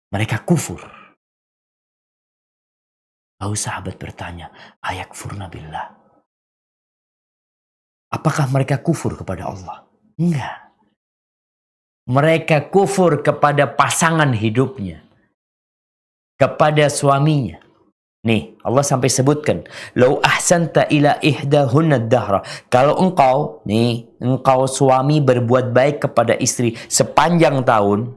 Mereka kufur. Lalu sahabat bertanya, ayakfurna billah. Apakah mereka kufur kepada Allah? Enggak. Mereka kufur kepada pasangan hidupnya. Kepada suaminya. Nih, Allah sampai sebutkan. Lau ahsanta ila ihdahunna dahra. Kalau engkau suami berbuat baik kepada istri sepanjang tahun.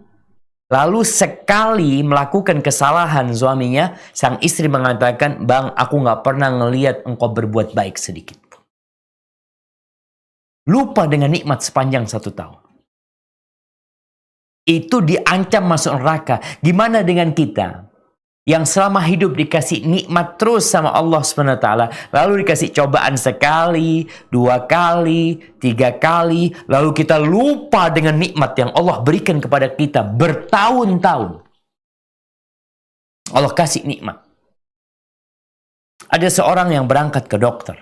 Lalu sekali melakukan kesalahan suaminya. Sang istri mengatakan, bang, aku gak pernah ngelihat engkau berbuat baik sedikit. Lupa dengan nikmat sepanjang 1 tahun. Itu diancam masuk neraka. Gimana dengan kita? Yang selama hidup dikasih nikmat terus sama Allah SWT. Lalu dikasih cobaan sekali, 2 kali, 3 kali. Lalu kita lupa dengan nikmat yang Allah berikan kepada kita bertahun-tahun. Allah kasih nikmat. Ada seorang yang berangkat ke dokter.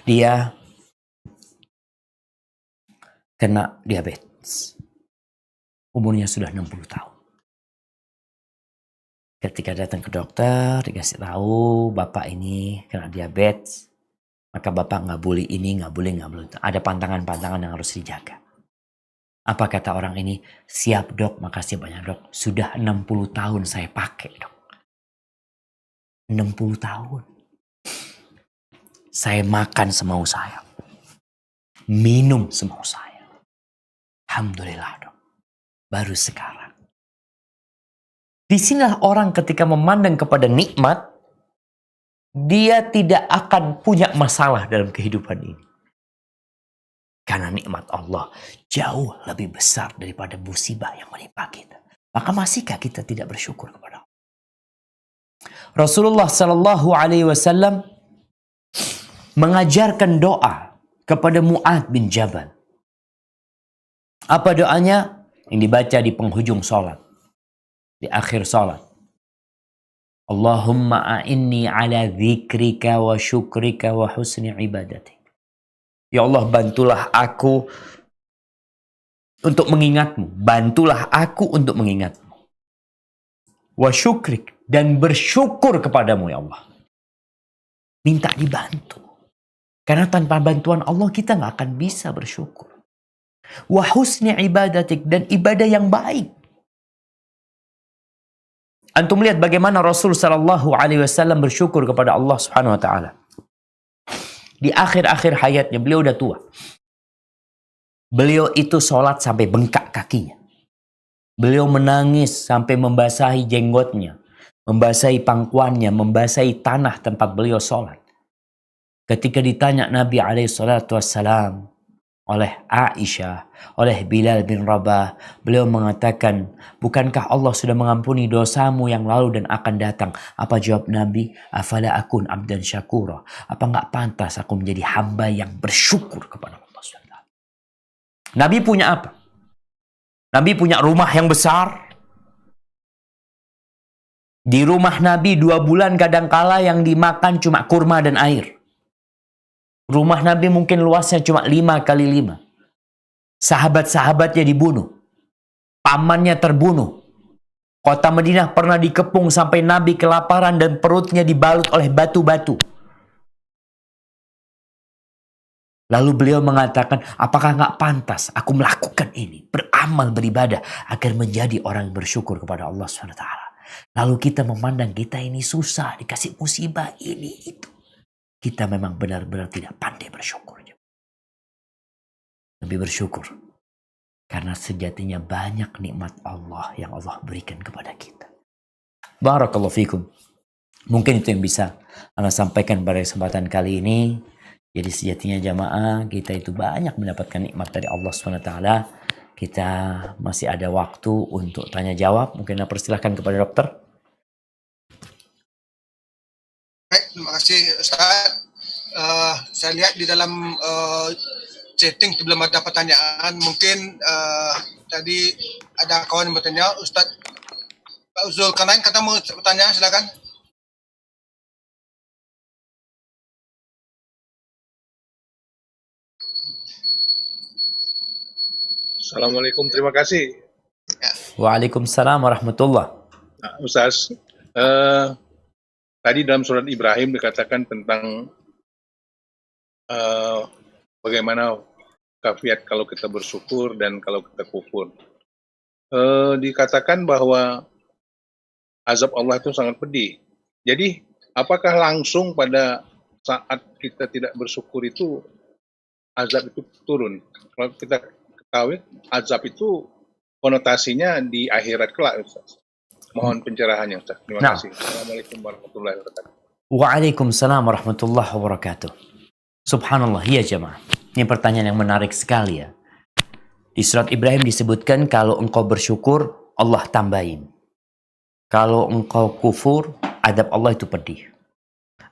Dia kena diabetes. Umurnya sudah 60 tahun. Ketika datang ke dokter, dikasih tahu bapak ini kena diabetes. Maka bapak nggak boleh ini, nggak boleh. Ada pantangan-pantangan yang harus dijaga. Apa kata orang ini? Siap dok, makasih banyak dok. Sudah 60 tahun saya pakai dok. 60 tahun. Saya makan semau saya. Minum semau saya. Alhamdulillah dok. Baru sekarang. Disinilah orang ketika memandang kepada nikmat, dia tidak akan punya masalah dalam kehidupan ini. Karena nikmat Allah jauh lebih besar daripada musibah yang menimpa kita. Maka masihkah kita tidak bersyukur kepada Allah? Rasulullah SAW mengajarkan doa kepada Mu'adz bin Jabal. Apa doanya? Yang dibaca di penghujung sholat, di akhir sholat. Allahumma a'inni ala dzikrika wa syukrika wa husni ibadatik. Ya Allah, bantulah aku untuk mengingatmu. Bantulah aku untuk mengingatmu. Wa syukrik, dan bersyukur kepadamu ya Allah. Minta dibantu. Karena tanpa bantuan Allah kita nggak akan bisa bersyukur. Wa husni ibadatik, dan ibadah yang baik. Antum lihat bagaimana Rasul sallallahu alaihi wasallam bersyukur kepada Allah Subhanahu wa taala. Di akhir-akhir hayatnya beliau udah tua. Beliau itu sholat sampai bengkak kakinya. Beliau menangis sampai membasahi jenggotnya, membasahi pangkuannya, membasahi tanah tempat beliau sholat. Ketika ditanya Nabi SAW oleh Aisyah, oleh Bilal bin Rabah, beliau mengatakan, bukankah Allah sudah mengampuni dosamu yang lalu dan akan datang? Apa jawab Nabi? Afala akun abdan syakura. Apa nggak pantas aku menjadi hamba yang bersyukur kepada Allah SWT? Nabi punya apa? Nabi punya rumah yang besar. Di rumah Nabi 2 bulan kadangkala yang dimakan cuma kurma dan air. Rumah Nabi mungkin luasnya cuma 5x5. Sahabat-sahabatnya dibunuh. Pamannya terbunuh. Kota Madinah pernah dikepung sampai Nabi kelaparan dan perutnya dibalut oleh batu-batu. Lalu beliau mengatakan, apakah nggak pantas aku melakukan ini, beramal, beribadah, agar menjadi orang yang bersyukur kepada Allah SWT. Lalu kita memandang kita ini susah, dikasih musibah ini, itu. Kita memang benar-benar tidak pandai bersyukur. Lebih bersyukur. Karena sejatinya banyak nikmat Allah yang Allah berikan kepada kita. Barakallahu fikum. Mungkin itu yang bisa Anda sampaikan pada kesempatan kali ini. Jadi sejatinya jamaah, kita itu banyak mendapatkan nikmat dari Allah SWT. Kita masih ada waktu untuk tanya jawab. Mungkin Anda persilahkan kepada dokter. Baik, terima kasih Ustaz. Saya lihat di dalam chatting itu belum ada pertanyaan. Mungkin tadi ada kawan yang bertanya, Ustaz Pak Zulkarnain kata mau bertanya, silakan. Assalamualaikum, terima kasih. Waalaikumsalam warahmatullah. Nah, Ustaz, tadi dalam surat Ibrahim dikatakan tentang bagaimana kafiat kalau kita bersyukur dan kalau kita kufur. Dikatakan bahwa azab Allah itu sangat pedih. Jadi, apakah langsung pada saat kita tidak bersyukur itu azab itu turun? Kalau kita ketahui, azab itu konotasinya di akhirat kelak, Ustaz. Mohon pencerahannya, Ustaz. Terima kasih. Assalamualaikum warahmatullahi wabarakatuh. Waalaikumsalam warahmatullahi wabarakatuh. Subhanallah, ya jemaah. Ini pertanyaan yang menarik sekali ya. Di surat Ibrahim disebutkan kalau engkau bersyukur, Allah tambahin. Kalau engkau kufur, adab Allah itu pedih.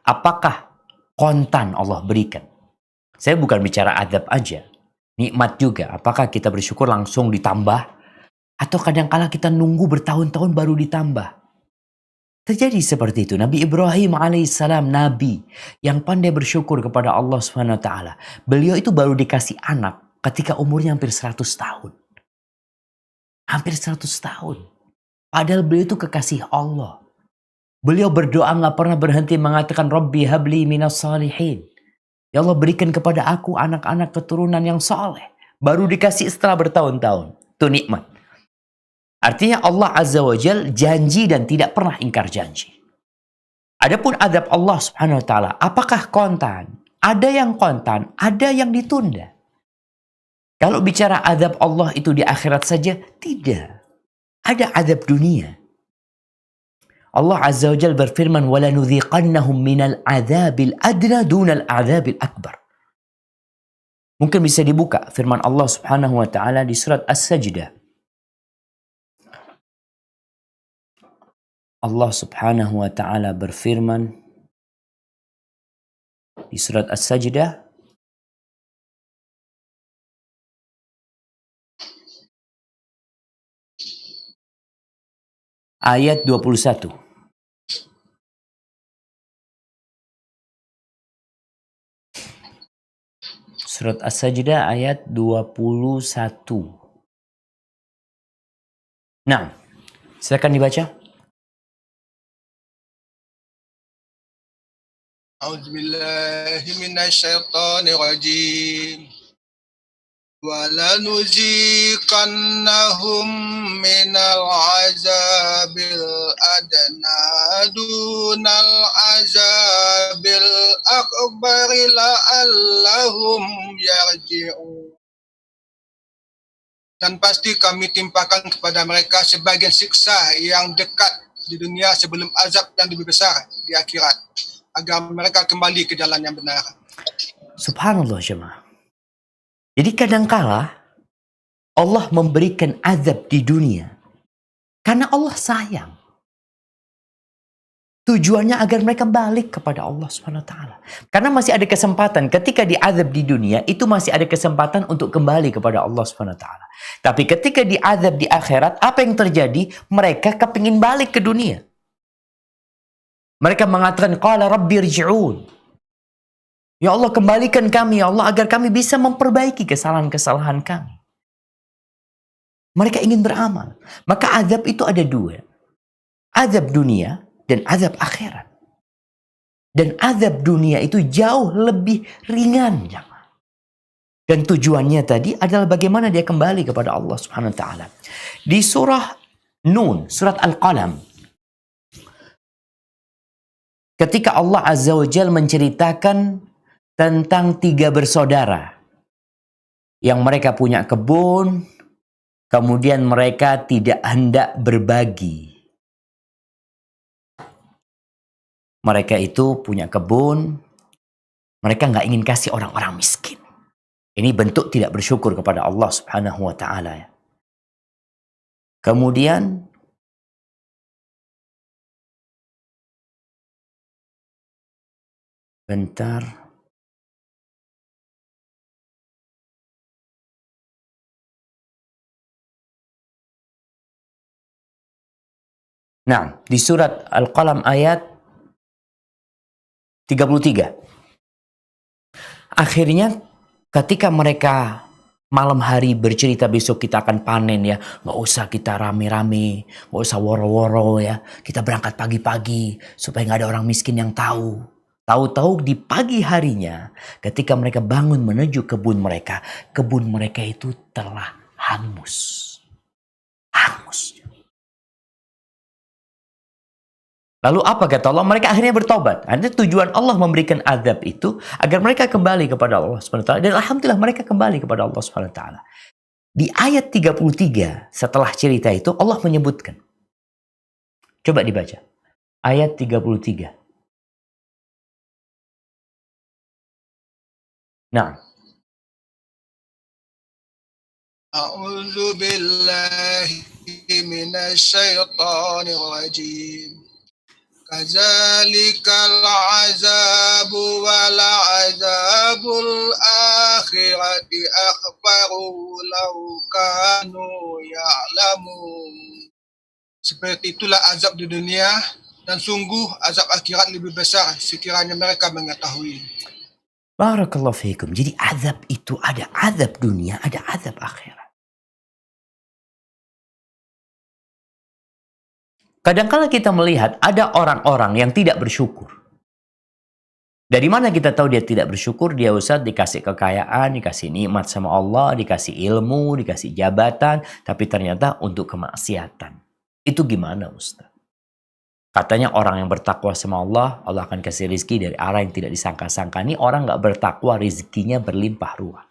Apakah kontan Allah berikan? Saya bukan bicara adab aja. Nikmat juga. Apakah kita bersyukur langsung ditambah? Atau kadang-kala kita nunggu bertahun-tahun baru ditambah? Terjadi seperti itu. Nabi Ibrahim alaihissalam, Nabi yang pandai bersyukur kepada Allah SWT. Beliau itu baru dikasih anak ketika umurnya hampir 100 tahun. Hampir 100 tahun. Padahal beliau itu kekasih Allah. Beliau berdoa nggak pernah berhenti mengatakan, Rabbi habli minas salihin. Ya Allah, berikan kepada aku anak-anak keturunan yang saleh. Baru dikasih setelah bertahun-tahun. Itu nikmat. Artinya Allah Azza wa Jal janji dan tidak pernah ingkar janji. Adapun adab Allah Subhanahu wa taala, apakah kontan? Ada yang kontan, ada yang ditunda. Kalau bicara adab Allah itu di akhirat saja, tidak. Ada adab dunia. Allah Azza wa Jal berfirman, وَلَنُذِيقَنَّهُمْ مِنَ الْعَذَابِ الْأَدْنَى دُونَ الْعَذَابِ الْأَكْبَرِ. Mungkin bisa dibuka firman Allah Subhanahu wa taala di surat As-Sajdah. Allah Subhanahu wa taala berfirman di surat As-Sajdah ayat 21. Surat As-Sajdah ayat 21. Nah, silakan dibaca. A'udzubillahi minasyaitonirrajim. وَلَنُذِيقَنَّهُمْ مِنَ الْعَذَابِ الْأَدْنَى دُونَ الْعَذَابِ الْأَكْبَرِ لَعَلَّهُمْ يَرْجِعُونَ. Dan pasti kami timpakan kepada mereka sebagian siksa yang dekat di dunia sebelum azab yang lebih besar di akhirat, agar mereka kembali ke jalan yang benar. Subhanallah jemaah. Jadi kadangkala Allah memberikan azab di dunia karena Allah sayang. Tujuannya agar mereka balik kepada Allah Subhanahu wa taala. Karena masih ada kesempatan ketika diazab di dunia, itu masih ada kesempatan untuk kembali kepada Allah Subhanahu wa taala. Tapi ketika diazab di akhirat, apa yang terjadi? Mereka kepingin balik ke dunia. Mereka mengatakan, qala rabbi rji'un. Ya Allah, kembalikan kami ya Allah agar kami bisa memperbaiki kesalahan-kesalahan kami. Mereka ingin beramal. Maka azab itu ada dua. Azab dunia dan azab akhirat. Dan azab dunia itu jauh lebih ringan. Dan tujuannya tadi adalah bagaimana dia kembali kepada Allah Subhanahu wa taala. Di surah Nun, surat Al-Qalam, ketika Allah Azza wa Jalla menceritakan tentang 3 bersaudara yang mereka punya kebun, kemudian mereka tidak hendak berbagi. Mereka itu punya kebun, mereka nggak ingin kasih orang-orang miskin. Ini bentuk tidak bersyukur kepada Allah Subhanahu wa taala. Kemudian bentar. Nah, di surat Al-Qalam ayat 33. Akhirnya ketika mereka malam hari bercerita besok kita akan panen ya, nggak usah kita rame-rame, nggak usah woro-woro ya, kita berangkat pagi-pagi supaya nggak ada orang miskin yang tahu. Tahu-tahu di pagi harinya ketika mereka bangun menuju kebun mereka itu telah hangus. Hangus. Lalu apa kata Allah? Mereka akhirnya bertobat. Artinya tujuan Allah memberikan azab itu agar mereka kembali kepada Allah SWT. Dan alhamdulillah mereka kembali kepada Allah SWT. Di ayat 33 setelah cerita itu Allah menyebutkan. Coba dibaca. Ayat 33. Nah. A'udzu billahi minasyaitonir rajim. Kazalikal azabu wal azabul akhirati akhbaru law kanu ya'lamun. Seperti itulah azab di dunia dan sungguh azab akhirat lebih besar sekiranya mereka mengetahui. Barakallahu fiikum. Jadi azab itu ada azab dunia, ada azab akhirat. Kadang-kala kita melihat ada orang-orang yang tidak bersyukur. Dari mana kita tahu dia tidak bersyukur? Dia Ustaz dikasih kekayaan, dikasih nikmat sama Allah, dikasih ilmu, dikasih jabatan, tapi ternyata untuk kemaksiatan. Itu gimana Ustaz? Katanya orang yang bertakwa sama Allah, Allah akan kasih rizki dari arah yang tidak disangka-sangka. Ini orang nggak bertakwa, rizkinya berlimpah ruah.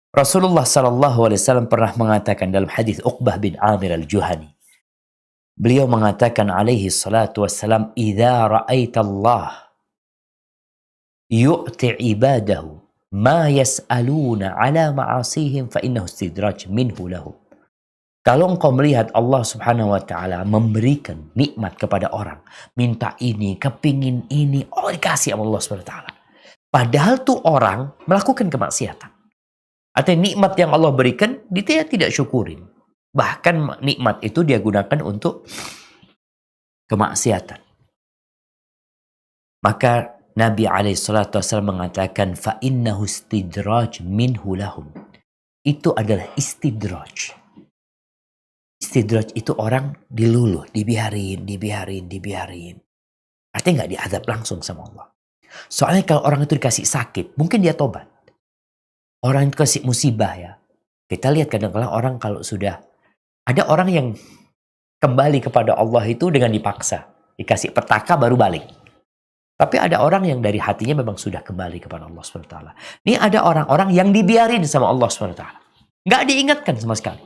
Rasulullah SAW pernah mengatakan dalam hadis Uqbah bin Amir al-Juhani. Beliau mengatakan alaihi salatu wassalam, "Idza ra'aita Allah yu'ti ibadahu ma yas'aluna ala ma'asihim fa innahu istidraj minhu lahum." Kalau engkau melihat Allah Subhanahu wa taala memberikan nikmat kepada orang, minta ini, kepingin ini, dikasih sama Allah Subhanahu wa taala. Padahal tuh orang melakukan kemaksiatan. Artinya nikmat yang Allah berikan, dia tidak syukurin. Bahkan nikmat itu dia gunakan untuk kemaksiatan. Maka Nabi SAW mengatakan فَإِنَّهُ اسْتِدْرَاجٌ مِنْهُ لَهُمْ. Itu adalah istidraj. Istidraj itu orang diluluh, dibiarin. Artinya nggak diadab langsung sama Allah. Soalnya kalau orang itu dikasih sakit, mungkin dia tobat. Orang itu kasih musibah ya. Kita lihat kadang-kadang orang kalau sudah, ada orang yang kembali kepada Allah itu dengan dipaksa. Dikasih petaka baru balik. Tapi ada orang yang dari hatinya memang sudah kembali kepada Allah SWT. Ini ada orang-orang yang dibiarin sama Allah SWT. Nggak diingatkan sama sekali.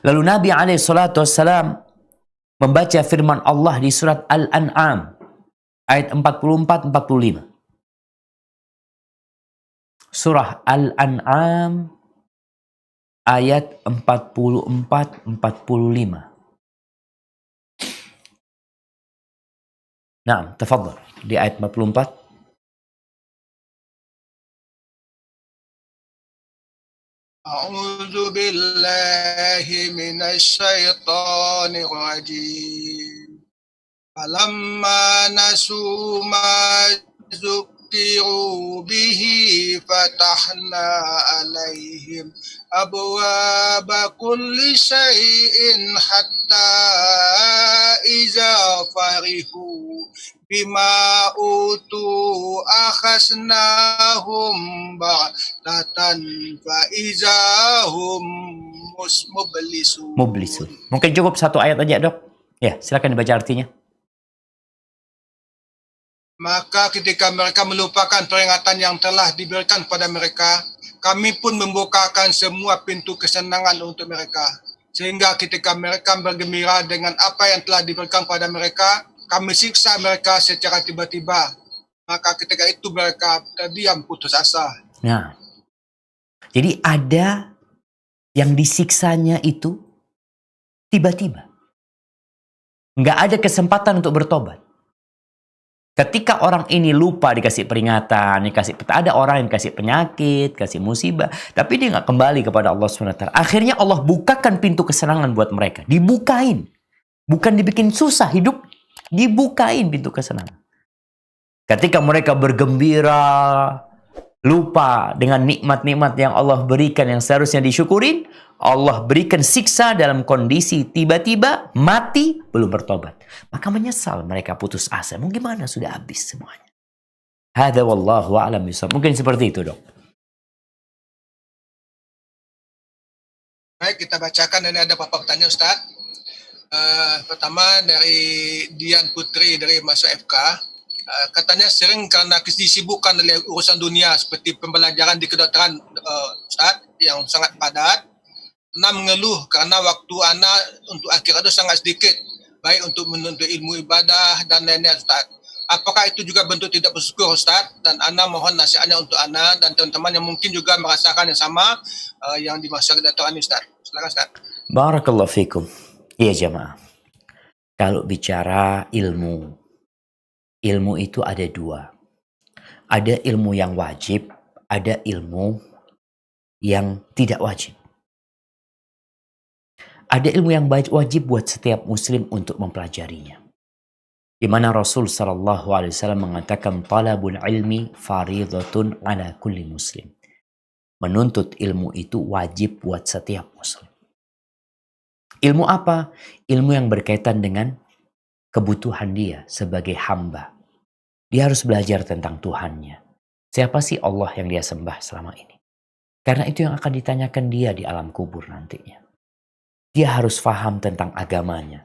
Lalu Nabi SAW membaca firman Allah di surat Al-An'am ayat 44-45. Surah Al-An'am ayat 44-45. Nah, tafadhal di ayat 44. أعوذ بالله من الشيطان الرجيم فلما نسوا ما ذكروا به فتحنا عليهم أبواب كل شيء حتى إذا فرحوا بما أوتوا أخذناهم بغتة فإذا هم مبلسون. Mungkin cukup satu ayat aja, Dok. Ya, silakan dibaca artinya. Maka ketika mereka melupakan peringatan yang telah diberikan pada mereka, kami pun membukakan semua pintu kesenangan untuk mereka. Sehingga ketika mereka bergembira dengan apa yang telah diberikan pada mereka, kami siksa mereka secara tiba-tiba. Maka ketika itu mereka terdiam putus asa. Nah, jadi ada yang disiksanya itu tiba-tiba. Nggak ada kesempatan untuk bertobat. Ketika orang ini lupa dikasih peringatan, ada orang yang kasih penyakit, kasih musibah, tapi dia nggak kembali kepada Allah SWT. Akhirnya Allah bukakan pintu kesenangan buat mereka. Dibukain. Bukan dibikin susah hidup. Dibukain pintu kesenangan. Ketika mereka bergembira, lupa dengan nikmat-nikmat yang Allah berikan yang seharusnya disyukurin, Allah berikan siksa dalam kondisi tiba-tiba mati belum bertobat. Maka menyesal mereka putus asa. Mau gimana sudah habis semuanya. Hadza wallahu a'lam bishawab. Mungkin seperti itu, Dok. Baik, kita bacakan. Ini ada beberapa pertanyaan, Ustaz. Pertama dari Dian Putri dari Masuk FK. Katanya sering karena disibukkan oleh urusan dunia seperti pembelajaran di kedokteran, Ustaz, yang sangat padat. Ana mengeluh karena waktu Ana untuk akhirat itu sangat sedikit, baik untuk menuntut ilmu ibadah dan lainnya, Ustaz. Apakah itu juga bentuk tidak bersyukur, Ustaz? Dan Ana mohon nasihatnya untuk Ana dan teman-teman yang mungkin juga merasakan yang sama yang di masa kedokteran ini, Ustaz. Silakan, Ustaz. Barakallahu fikum. Iya jamaah. Kalau bicara ilmu itu ada dua. Ada ilmu yang wajib, ada ilmu yang tidak wajib. Ada ilmu yang wajib buat setiap muslim untuk mempelajarinya. Di mana Rasul SAW mengatakan talabul ilmi faridatun ala kulli muslim. Menuntut ilmu itu wajib buat setiap muslim. Ilmu apa? Ilmu yang berkaitan dengan kebutuhan dia sebagai hamba. Dia harus belajar tentang Tuhannya. Siapa sih Allah yang dia sembah selama ini? Karena itu yang akan ditanyakan dia di alam kubur nantinya. Dia harus faham tentang agamanya.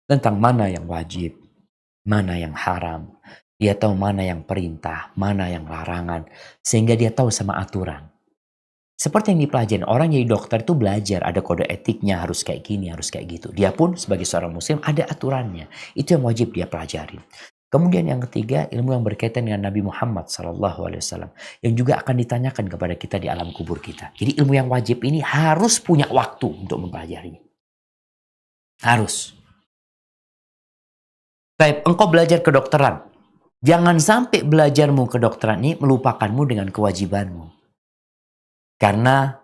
Tentang mana yang wajib, mana yang haram. Dia tahu mana yang perintah, mana yang larangan. Sehingga dia tahu sama aturan. Seperti yang dipelajari, orang jadi dokter itu belajar, ada kode etiknya, harus kayak gini, harus kayak gitu. Dia pun sebagai seorang muslim ada aturannya. Itu yang wajib dia pelajari. Kemudian yang ketiga, ilmu yang berkaitan dengan Nabi Muhammad SAW. Yang juga akan ditanyakan kepada kita di alam kubur kita. Jadi ilmu yang wajib ini harus punya waktu untuk mempelajarinya. Harus. Baik, engkau belajar kedokteran. Jangan sampai belajarmu kedokteran ini melupakanmu dengan kewajibanmu. Karena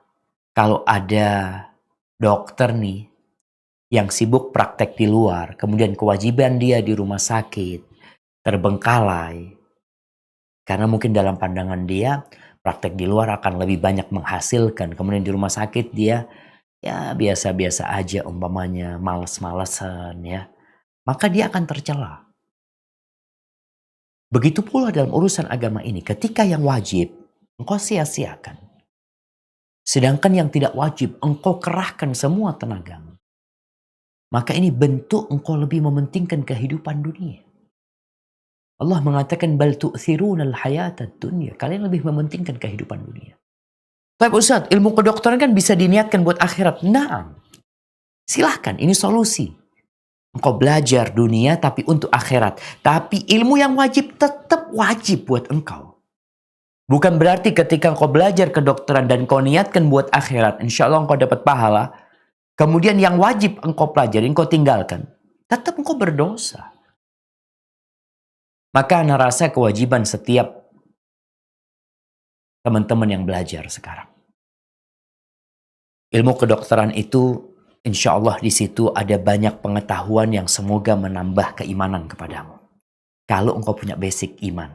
Kalau ada dokter nih yang sibuk praktek di luar, kemudian kewajiban dia di rumah sakit terbengkalai, karena mungkin dalam pandangan dia praktek di luar akan lebih banyak menghasilkan, kemudian di rumah sakit dia ya biasa-biasa aja umpamanya, males-malesan ya, maka dia akan tercela. Begitu pula dalam urusan agama ini, ketika yang wajib engkau sia-siakan, sedangkan yang tidak wajib engkau kerahkan semua tenagamu, maka ini bentuk engkau lebih mementingkan kehidupan dunia. Allah mengatakan bal tu'thirunal hayatad dunya, kalian lebih mementingkan kehidupan dunia. Tapi Ustaz, ilmu kedokteran kan bisa diniatkan buat akhirat. Naam. Silahkan, ini solusi. Engkau belajar dunia tapi untuk akhirat. Tapi ilmu yang wajib tetap wajib buat engkau. Bukan berarti ketika engkau belajar kedokteran dan kau niatkan buat akhirat, insya Allah engkau dapat pahala. Kemudian yang wajib engkau pelajari, engkau tinggalkan. Tetap engkau berdosa. Maka ana rasa kewajiban setiap teman-teman yang belajar sekarang. Ilmu kedokteran itu, insya Allah di situ ada banyak pengetahuan yang semoga menambah keimanan kepadamu. Kalau engkau punya basic iman,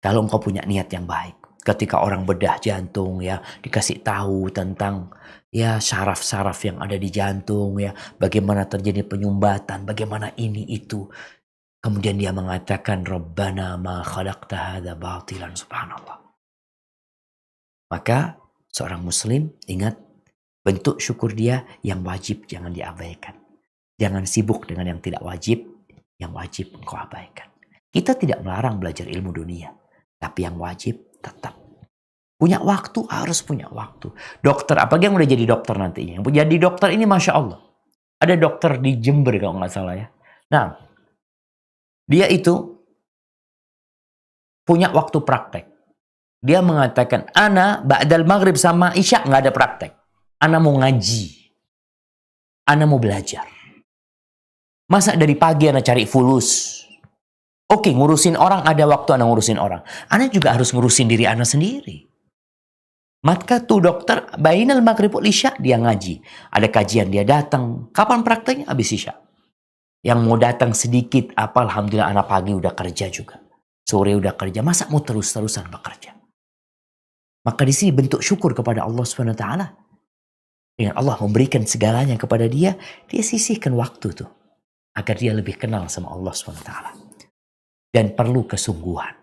kalau engkau punya niat yang baik. Ketika orang bedah jantung ya, dikasih tahu tentang ya syaraf-syaraf yang ada di jantung ya, bagaimana terjadi penyumbatan, bagaimana ini itu. Kemudian dia mengatakan Rabbana ma khalaqta hadza batilan, subhanallah. Maka seorang muslim ingat, bentuk syukur dia yang wajib jangan diabaikan. Jangan sibuk dengan yang tidak wajib, yang wajib engkau abaikan. Kita tidak melarang belajar ilmu dunia, tapi yang wajib tetap. Punya waktu, harus punya waktu. Dokter, apalagi yang udah jadi dokter nantinya. Yang jadi dokter ini Masya Allah. Ada dokter di Jember kalau nggak salah ya. Nah, dia itu punya waktu praktek. Dia mengatakan, ana ba'dal maghrib sama isya nggak ada praktek. Ana mau ngaji. Ana mau belajar. Masa dari pagi ana cari fulus? Oke, ngurusin orang ada waktu ana ngurusin orang. Ana juga harus ngurusin diri ana sendiri. Maka tuh dokter, bainal maghrib wal isya dia ngaji. Ada kajian dia datang. Kapan prakteknya? Habis isya. Yang mau datang sedikit, apa alhamdulillah anak pagi udah kerja juga. Sore udah kerja. Masa mau terus-terusan bekerja? Maka di sini bentuk syukur kepada Allah SWT. Dengan Allah memberikan segalanya kepada dia, dia sisihkan waktu tuh. Agar dia lebih kenal sama Allah SWT. Dan perlu kesungguhan.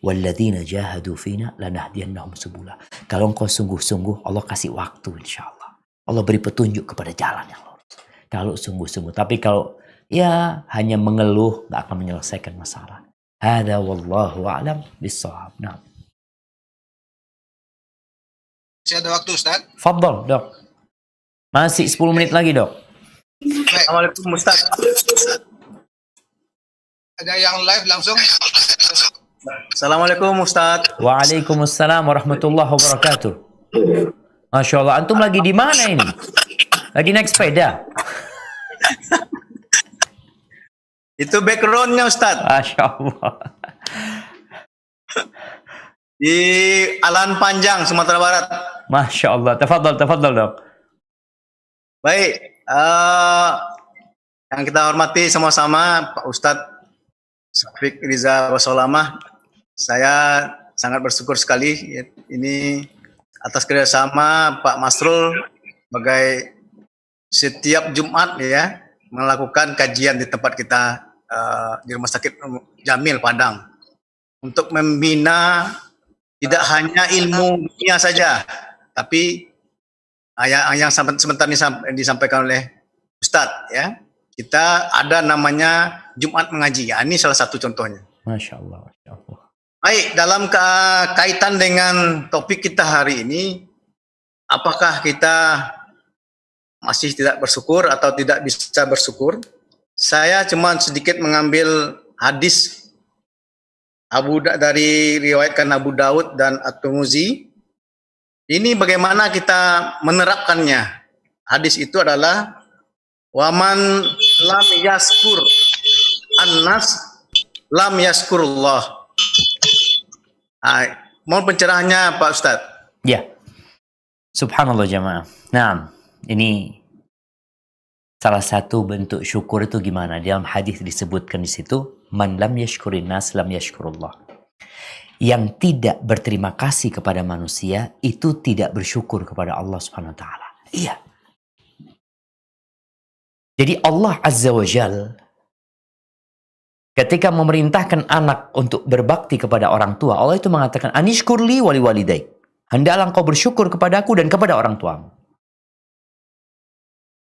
Walladzina jahadu fina lanahdiyannahum subula. Kalau engkau sungguh-sungguh, Allah kasih waktu insyaallah. Allah beri petunjuk kepada jalan yang lurus. Kalau sungguh-sungguh. Tapi kalau ya hanya mengeluh, gak akan menyelesaikan masalah. Hada wallahu a'lam bissawab. Nah. Masih ada waktu, Ustaz? Fadhal, Dok. Masih 10 menit lagi, Dok. Baik. Assalamualaikum Ustaz. Ada yang live langsung? Assalamualaikum Ustaz. Waalaikumsalam warahmatullahi wabarakatuh. Masya Allah, antum lagi di mana ini? Lagi naik sepeda? Itu backgroundnya Ustaz. Masya Allah. Di Alan Panjang, Sumatera Barat. Masya Allah. Tafadhal, Dok. Baik, yang kita hormati sama-sama Pak Ustadz Syafiq Riza Wasolamah. Saya sangat bersyukur sekali ini atas kerjasama Pak Masrul sebagai setiap Jumat ya melakukan kajian di tempat kita di Rumah Sakit Jamil Padang untuk membina tidak hanya ilmu dunia saja, tapi yang sebentar disampaikan oleh Ustadz ya, kita ada namanya Jumat mengaji. Ya, ini salah satu contohnya. Masya Allah, Masya Allah. Baik, dalam kaitan dengan topik kita hari ini, apakah kita masih tidak bersyukur atau tidak bisa bersyukur? Saya cuma sedikit mengambil hadis dari riwayatkan Abu Daud dan At-Tirmidzi. Ini bagaimana kita menerapkannya. Hadis itu adalah waman lam yaskur annas lam yaskurullah. Mohon pencerahannya Pak Ustadz. Ya. Subhanallah jamaah. Nah, ini salah satu bentuk syukur itu gimana? Dalam hadis disebutkan di situ, man lam yashkurin nas lam yashkurullah. Yang tidak berterima kasih kepada manusia itu tidak bersyukur kepada Allah Subhanahu wa taala. Iya. Jadi Allah Azza wa Jal ketika memerintahkan anak untuk berbakti kepada orang tua, Allah itu mengatakan anishkurli wali walidaik. Hendaklah engkau bersyukur kepadaku dan kepada orang tuamu.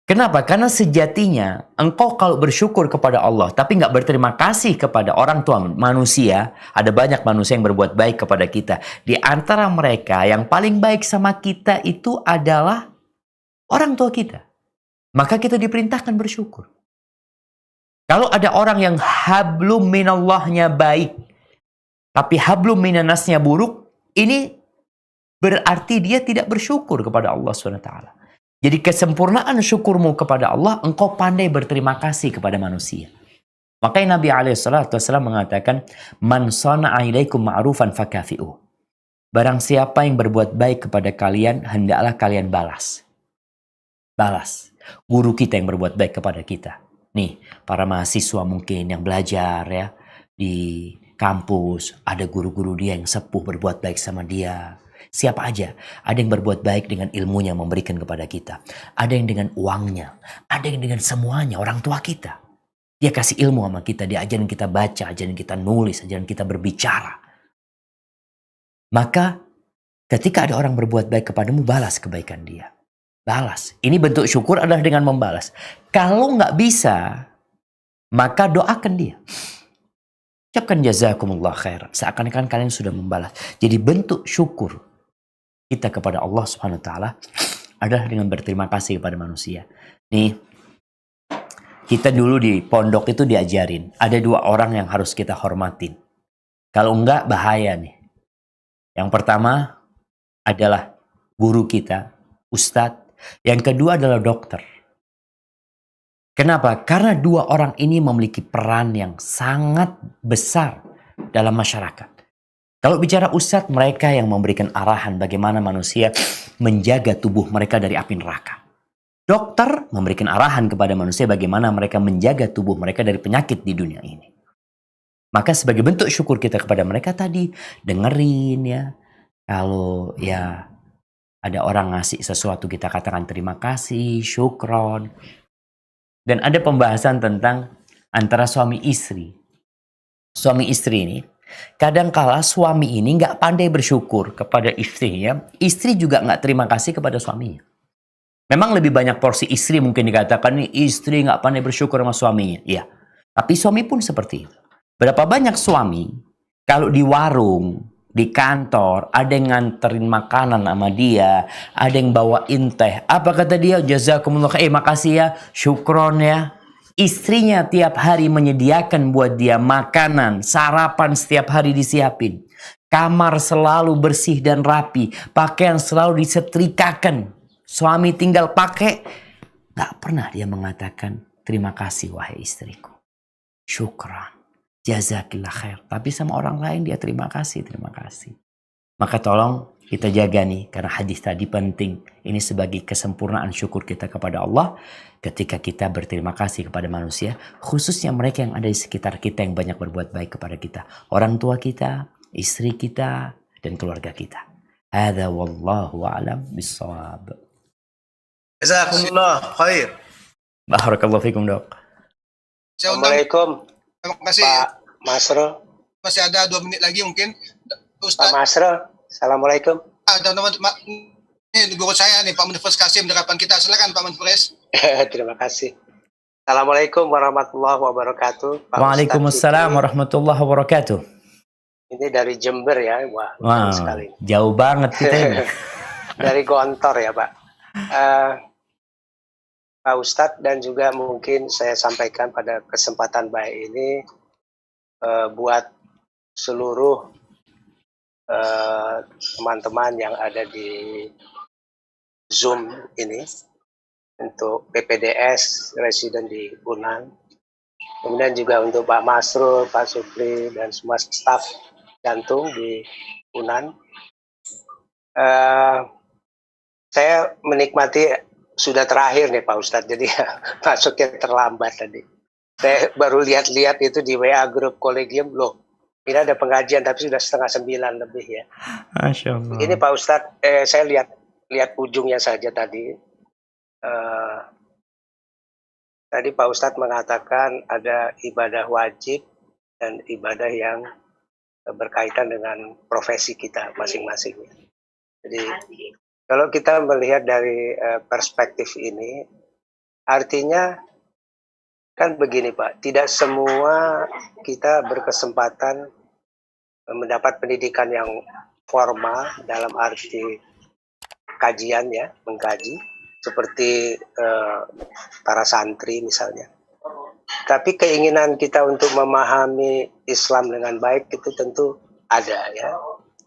Kenapa? Karena sejatinya engkau kalau bersyukur kepada Allah tapi nggak berterima kasih kepada orang tua manusia, ada banyak manusia yang berbuat baik kepada kita. Di antara mereka yang paling baik sama kita itu adalah orang tua kita. Maka kita diperintahkan bersyukur. Kalau ada orang yang hablum minallahnya baik, tapi hablum minannasnya buruk, ini berarti dia tidak bersyukur kepada Allah SWT. Jadi kesempurnaan syukurmu kepada Allah, engkau pandai berterima kasih kepada manusia. Makanya Nabi SAW mengatakan, Man sana'a ilaikum ma'rufan fakafi'uh. Barang siapa yang berbuat baik kepada kalian, hendaklah kalian balas. Balas. Guru kita yang berbuat baik kepada kita. Nih, para mahasiswa mungkin yang belajar ya di kampus, ada guru-guru dia yang sepuh berbuat baik sama dia. Siapa aja, ada yang berbuat baik dengan ilmunya memberikan kepada kita. Ada yang dengan uangnya, ada yang dengan semuanya, orang tua kita. Dia kasih ilmu sama kita, dia ajarin kita baca, ajarin kita nulis, ajarin kita berbicara. Maka ketika ada orang berbuat baik kepadamu, balas kebaikan dia. Balas. Ini bentuk syukur adalah dengan membalas. Kalau nggak bisa, maka doakan dia. Ucapkan jazakumullah khair. Seakan-akan kalian sudah membalas. Jadi bentuk syukur kita kepada Allah Subhanahu wa taala adalah dengan berterima kasih kepada manusia. Nih, kita dulu di pondok itu diajarin, ada dua orang yang harus kita hormatin. Kalau enggak bahaya nih. Yang pertama adalah guru kita, ustadz. Yang kedua adalah dokter. Kenapa? Karena dua orang ini memiliki peran yang sangat besar dalam masyarakat. Kalau bicara ustadz, mereka yang memberikan arahan bagaimana manusia menjaga tubuh mereka dari api neraka. Dokter memberikan arahan kepada manusia bagaimana mereka menjaga tubuh mereka dari penyakit di dunia ini. Maka sebagai bentuk syukur kita kepada mereka tadi, dengerin ya. Kalau ya ada orang ngasih sesuatu kita katakan terima kasih, syukron. Dan ada pembahasan tentang antara suami istri. Suami istri ini, kadangkala suami ini nggak pandai bersyukur kepada istrinya, istri juga nggak terima kasih kepada suaminya. Memang lebih banyak porsi istri mungkin dikatakan nih istri nggak pandai bersyukur sama suaminya. Iya, tapi suami pun seperti itu. Berapa banyak suami kalau di warung, di kantor, ada yang nganterin makanan sama dia, ada yang bawain teh. Apa kata dia? Jazakumullah khair, makasih ya, syukron ya. Istrinya tiap hari menyediakan buat dia makanan, sarapan setiap hari disiapin. Kamar selalu bersih dan rapi, pakaian selalu disetrikakan. Suami tinggal pakai, gak pernah dia mengatakan, terima kasih wahai istriku. Syukran, jazakillah khair. Tapi sama orang lain dia terima kasih. Maka tolong kita jaga nih, karena hadis tadi penting. Ini sebagai kesempurnaan syukur kita kepada Allah. Ketika kita berterima kasih kepada manusia, khususnya mereka yang ada di sekitar kita yang banyak berbuat baik kepada kita. Orang tua kita, istri kita, dan keluarga kita. Hadza wallahu a'lam bissawab. Jazakumullah khair. Barakallahu fikum, Dok. Saya undang, Assalamualaikum terima kasih. Pak Masro. Masih ada 2 menit lagi mungkin. Pak Ustaz, Masro, Assalamualaikum. teman-teman, ini guru saya nih, Pak Menfres Kasim di hadapan kita. Silakan Pak Menfres. Terima kasih. Assalamualaikum warahmatullahi wabarakatuh. Pak Waalaikumsalam Ustadz, warahmatullahi wabarakatuh. ini dari Jember ya, wah Wow, sekali. jauh banget kita ini. Dari Gontor ya Pak. Pak Ustadz, dan juga mungkin saya sampaikan pada kesempatan baik ini buat seluruh teman-teman yang ada di Zoom ini, untuk PPDS residen di Unan, kemudian juga untuk Pak Masrul, Pak Supri, dan semua staf jantung di Unan. Saya menikmati sudah terakhir nih Pak Ustadz, jadi masuknya terlambat tadi. Saya baru lihat-lihat itu di WA grup kolegium, loh ini ada pengajian tapi sudah 8:30 lebih ya. Masya Allah. Ini Pak Ustadz, saya lihat ujungnya saja tadi. Tadi Pak Ustadz mengatakan ada ibadah wajib dan ibadah yang berkaitan dengan profesi kita masing-masing. Jadi kalau kita melihat dari perspektif ini, artinya kan begini Pak, tidak semua kita berkesempatan mendapat pendidikan yang formal dalam arti kajian ya, mengkaji, seperti para santri misalnya. Tapi keinginan kita untuk memahami Islam dengan baik itu tentu ada ya.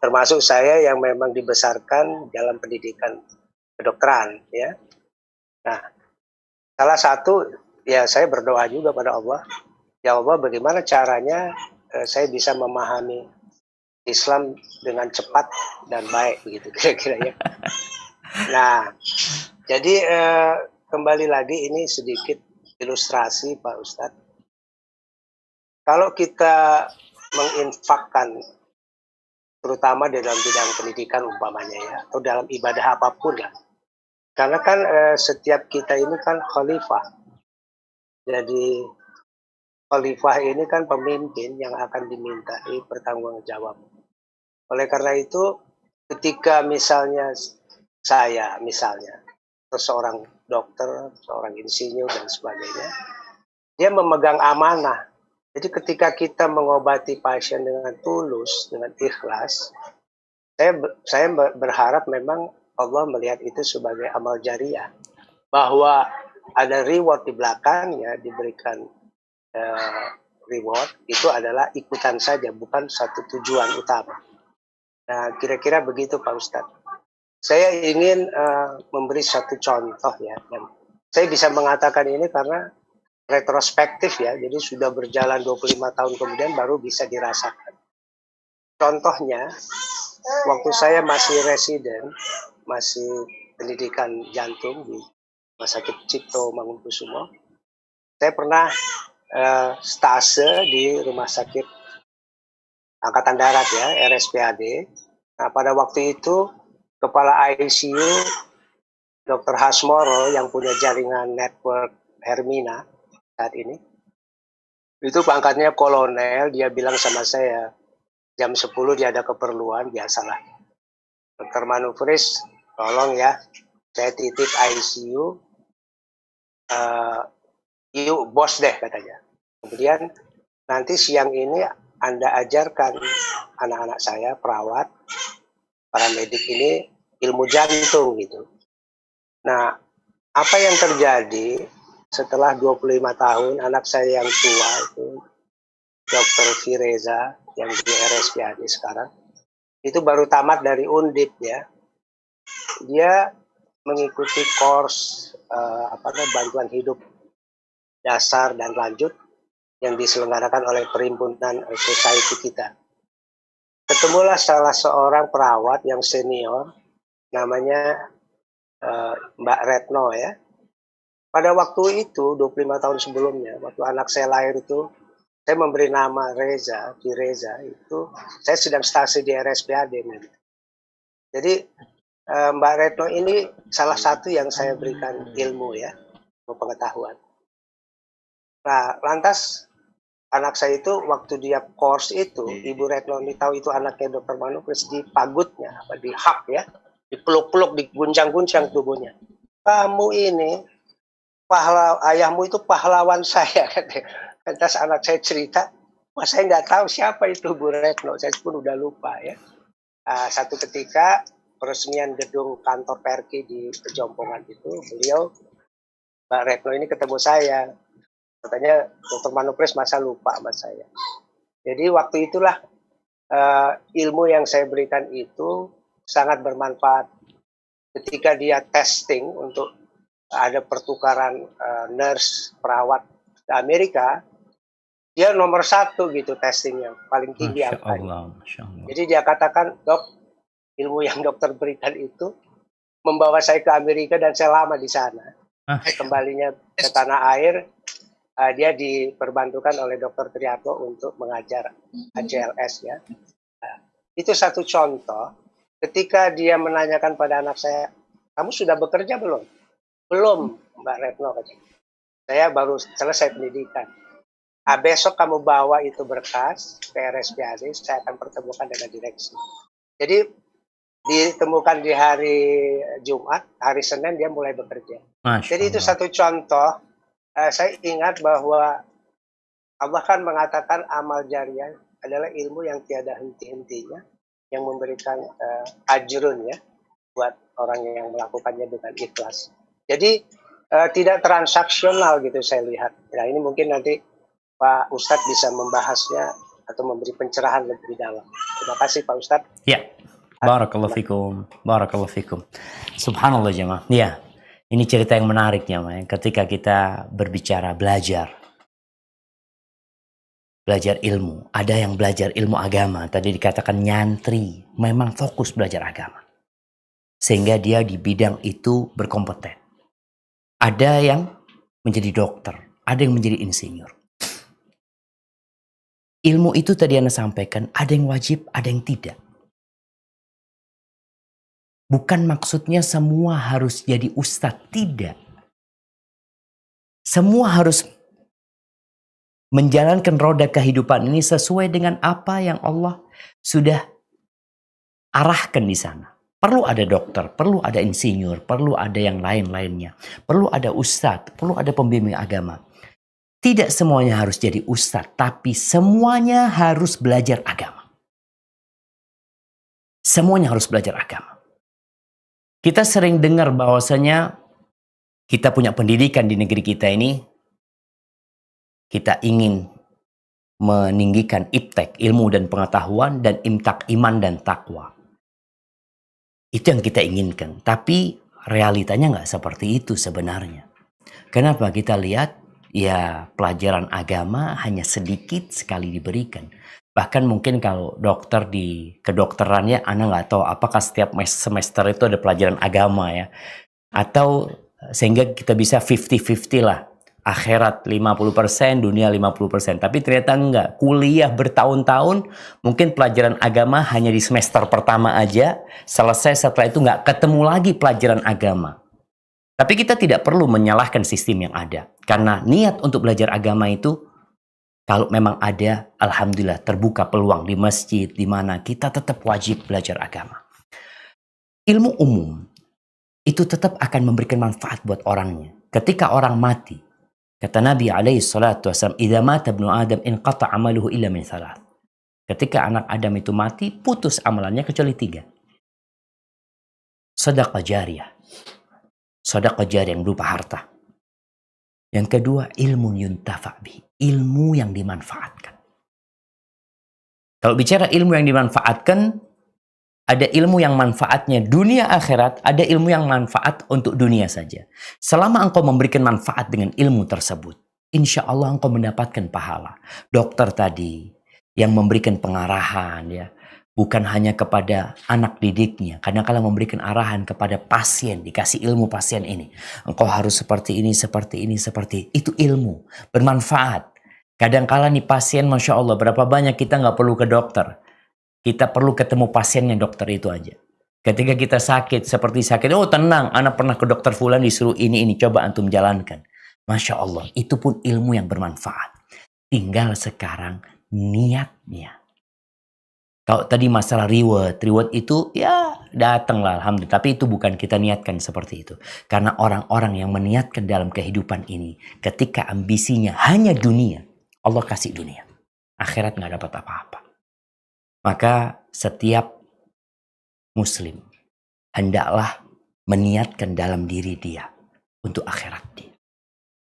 Termasuk saya yang memang dibesarkan dalam pendidikan kedokteran ya. Nah, salah satu ya saya berdoa juga pada Allah, ya Allah bagaimana caranya saya bisa memahami Islam dengan cepat dan baik begitu kira-kira ya. Nah, jadi kembali lagi ini sedikit ilustrasi Pak Ustadz. Kalau kita menginfakkan terutama dalam bidang pendidikan umpamanya ya, atau dalam ibadah apapun lah. Karena kan setiap kita ini kan khalifah. Jadi khalifah ini kan pemimpin yang akan dimintai pertanggungjawab. Oleh karena itu ketika misalnya saya seorang dokter, seorang insinyur dan sebagainya, dia memegang amanah. Jadi ketika kita mengobati pasien dengan tulus, dengan ikhlas, saya berharap memang Allah melihat itu sebagai amal jariah, bahwa ada reward di belakangnya, diberikan reward, itu adalah ikutan saja, bukan satu tujuan utama. Nah, kira-kira begitu Pak Ustadz. Saya ingin memberi satu contoh ya, dan saya bisa mengatakan ini karena retrospektif ya, jadi sudah berjalan 25 tahun kemudian baru bisa dirasakan. Contohnya, waktu saya masih residen, masih pendidikan jantung di Rumah Sakit Cipto Mangunkusumo, saya pernah stase di Rumah Sakit Angkatan Darat ya, RSPAD. Nah, pada waktu itu Kepala ICU Dr. Hasmoro yang punya jaringan network Hermina saat ini, itu pangkatnya kolonel, dia bilang sama saya, jam 10 dia ada keperluan, biasalah. Dr. Manufris, tolong ya, saya titip ICU, yuk bos deh katanya. Kemudian nanti siang ini Anda ajarkan anak-anak saya, perawat, para medik ini ilmu jantung gitu. Nah, apa yang terjadi setelah 25 tahun, anak saya yang tua itu, Dr. Fireza, yang di RSPAD sekarang, itu baru tamat dari Undip ya. Dia mengikuti course bantuan hidup dasar dan lanjut yang diselenggarakan oleh perhimpunan society kita. Ketemulah salah seorang perawat yang senior, namanya Mbak Retno ya. Pada waktu itu, 25 tahun sebelumnya, waktu anak saya lahir itu, saya memberi nama Reza, Fireza, itu saya sedang stase di RSPAD. Jadi Mbak Retno ini salah satu yang saya berikan ilmu ya, pengetahuan. Nah, lantas anak saya itu waktu dia course itu, Ibu Retno ini tahu itu anaknya Dr. Manufris, di pagutnya, di hak ya, dipeluk-peluk, diguncang-guncang tubuhnya. Kamu ini ayahmu itu pahlawan saya, katanya. Lantas anak saya cerita, wah saya nggak tahu siapa itu Bu Retno, saya pun udah lupa ya. Satu ketika peresmian gedung kantor Perki di Pejompongan itu, beliau Mbak Retno ini ketemu saya, katanya Dr. Manufris masa lupa sama saya. Jadi waktu itulah ilmu yang saya berikan itu sangat bermanfaat. Ketika dia testing untuk ada pertukaran nurse, perawat ke Amerika, dia nomor 1 gitu testingnya, paling tinggi angkanya. Jadi dia katakan, dok, ilmu yang dokter berikan itu membawa saya ke Amerika dan saya lama di sana. Kembalinya ke tanah air, dia diperbantukan oleh Dr. Triato untuk mengajar ACLS ya. Itu satu contoh. Ketika dia menanyakan pada anak saya, kamu sudah bekerja belum? Belum, Mbak Retno. Saya baru selesai pendidikan. Besok kamu bawa itu berkas ke RSPAD, saya akan pertemukan dengan direksi. Jadi ditemukan di hari Jumat, hari Senin dia mulai bekerja. Jadi itu satu contoh. Saya ingat bahwa Allah kan mengatakan amal jariah adalah ilmu yang tiada henti-hentinya, yang memberikan ajrun ya buat orang yang melakukannya dengan ikhlas. Jadi tidak transaksional gitu saya lihat. Nah ini mungkin nanti Pak Ustadz bisa membahasnya atau memberi pencerahan lebih dalam. Terima kasih Pak Ustadz. Ya, barakallahu fikum, barakallahu fikum. Subhanallah jemaah. Ya, ini cerita yang menarik jemaah. Ketika kita berbicara belajar ilmu, ada yang belajar ilmu agama. Tadi dikatakan nyantri, memang fokus belajar agama, sehingga dia di bidang itu berkompeten. Ada yang menjadi dokter, ada yang menjadi insinyur. Ilmu itu tadi Anda sampaikan, ada yang wajib, ada yang tidak. Bukan maksudnya semua harus jadi ustadz, tidak. Semua harus menjalankan roda kehidupan ini sesuai dengan apa yang Allah sudah arahkan di sana. Perlu ada dokter, perlu ada insinyur, perlu ada yang lain-lainnya. Perlu ada ustadz, perlu ada pembimbing agama. Tidak semuanya harus jadi ustadz, tapi semuanya harus belajar agama. Semuanya harus belajar agama. Kita sering dengar bahwasanya kita punya pendidikan di negeri kita ini, kita ingin meninggikan iptek, ilmu dan pengetahuan, dan imtak, iman dan takwa. Itu yang kita inginkan. Tapi realitanya nggak seperti itu sebenarnya. Kenapa? Kita lihat ya pelajaran agama hanya sedikit sekali diberikan. Bahkan mungkin kalau dokter di kedokterannya, Anda nggak tahu apakah setiap semester itu ada pelajaran agama ya. Atau sehingga kita bisa 50-50 lah. Akhirat 50%, dunia 50%. Tapi ternyata enggak. Kuliah bertahun-tahun, mungkin pelajaran agama hanya di semester pertama aja. Selesai, setelah itu enggak ketemu lagi pelajaran agama. Tapi kita tidak perlu menyalahkan sistem yang ada. Karena niat untuk belajar agama itu, kalau memang ada, alhamdulillah terbuka peluang di masjid, di mana kita tetap wajib belajar agama. Ilmu umum, itu tetap akan memberikan manfaat buat orangnya. Ketika orang mati, kata Nabi SAW, "Idza mata ibnu Adam inqata amaluhu illa min thalath." Ketika anak Adam itu mati, putus amalannya kecuali 3. Sedekah jariyah. Sedekah jariyah yang berupa harta. Yang kedua, ilmu yuntafa' bihi. Ilmu yang dimanfaatkan. Kalau bicara ilmu yang dimanfaatkan, ada ilmu yang manfaatnya dunia akhirat, ada ilmu yang manfaat untuk dunia saja. Selama engkau memberikan manfaat dengan ilmu tersebut, insya Allah engkau mendapatkan pahala. Dokter tadi yang memberikan pengarahan ya, bukan hanya kepada anak didiknya, kadang-kadang memberikan arahan kepada pasien, dikasih ilmu pasien ini. Engkau harus seperti ini, seperti ini, seperti itu, ilmu bermanfaat. Kadang-kadang nih pasien, masya Allah, berapa banyak kita nggak perlu ke dokter. Kita perlu ketemu pasiennya dokter itu aja. Ketika kita sakit, seperti sakit, oh tenang, anak pernah ke dokter fulan disuruh ini, coba antum jalankan. Masya Allah, itu pun ilmu yang bermanfaat. Tinggal sekarang niatnya. Kalau tadi masalah reward itu ya datanglah alhamdulillah. Tapi itu bukan kita niatkan seperti itu. Karena orang-orang yang meniatkan dalam kehidupan ini, ketika ambisinya hanya dunia, Allah kasih dunia. Akhirat nggak dapat apa-apa. Maka setiap muslim hendaklah meniatkan dalam diri dia untuk akhirat dia.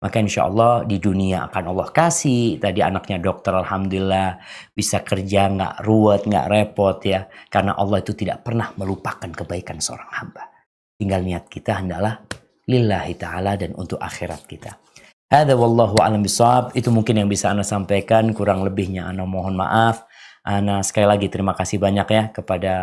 Maka insya Allah di dunia akan Allah kasih. Tadi anaknya dokter, alhamdulillah bisa kerja nggak ruwet, nggak repot ya. Karena Allah itu tidak pernah melupakan kebaikan seorang hamba. Tinggal niat kita hendaklah lillahi ta'ala dan untuk akhirat kita. Hadza wallahu a'lam bishawab. Itu mungkin yang bisa Ana sampaikan. Kurang lebihnya Ana mohon maaf. Ana sekali lagi terima kasih banyak ya kepada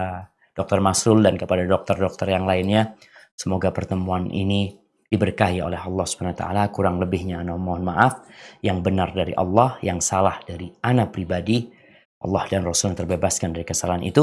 Dr. Masrul dan kepada dokter-dokter yang lainnya. Semoga pertemuan ini diberkahi oleh Allah SWT. Kurang lebihnya ana mohon maaf. Yang benar dari Allah, yang salah dari ana pribadi. Allah dan Rasul terbebaskan dari kesalahan itu.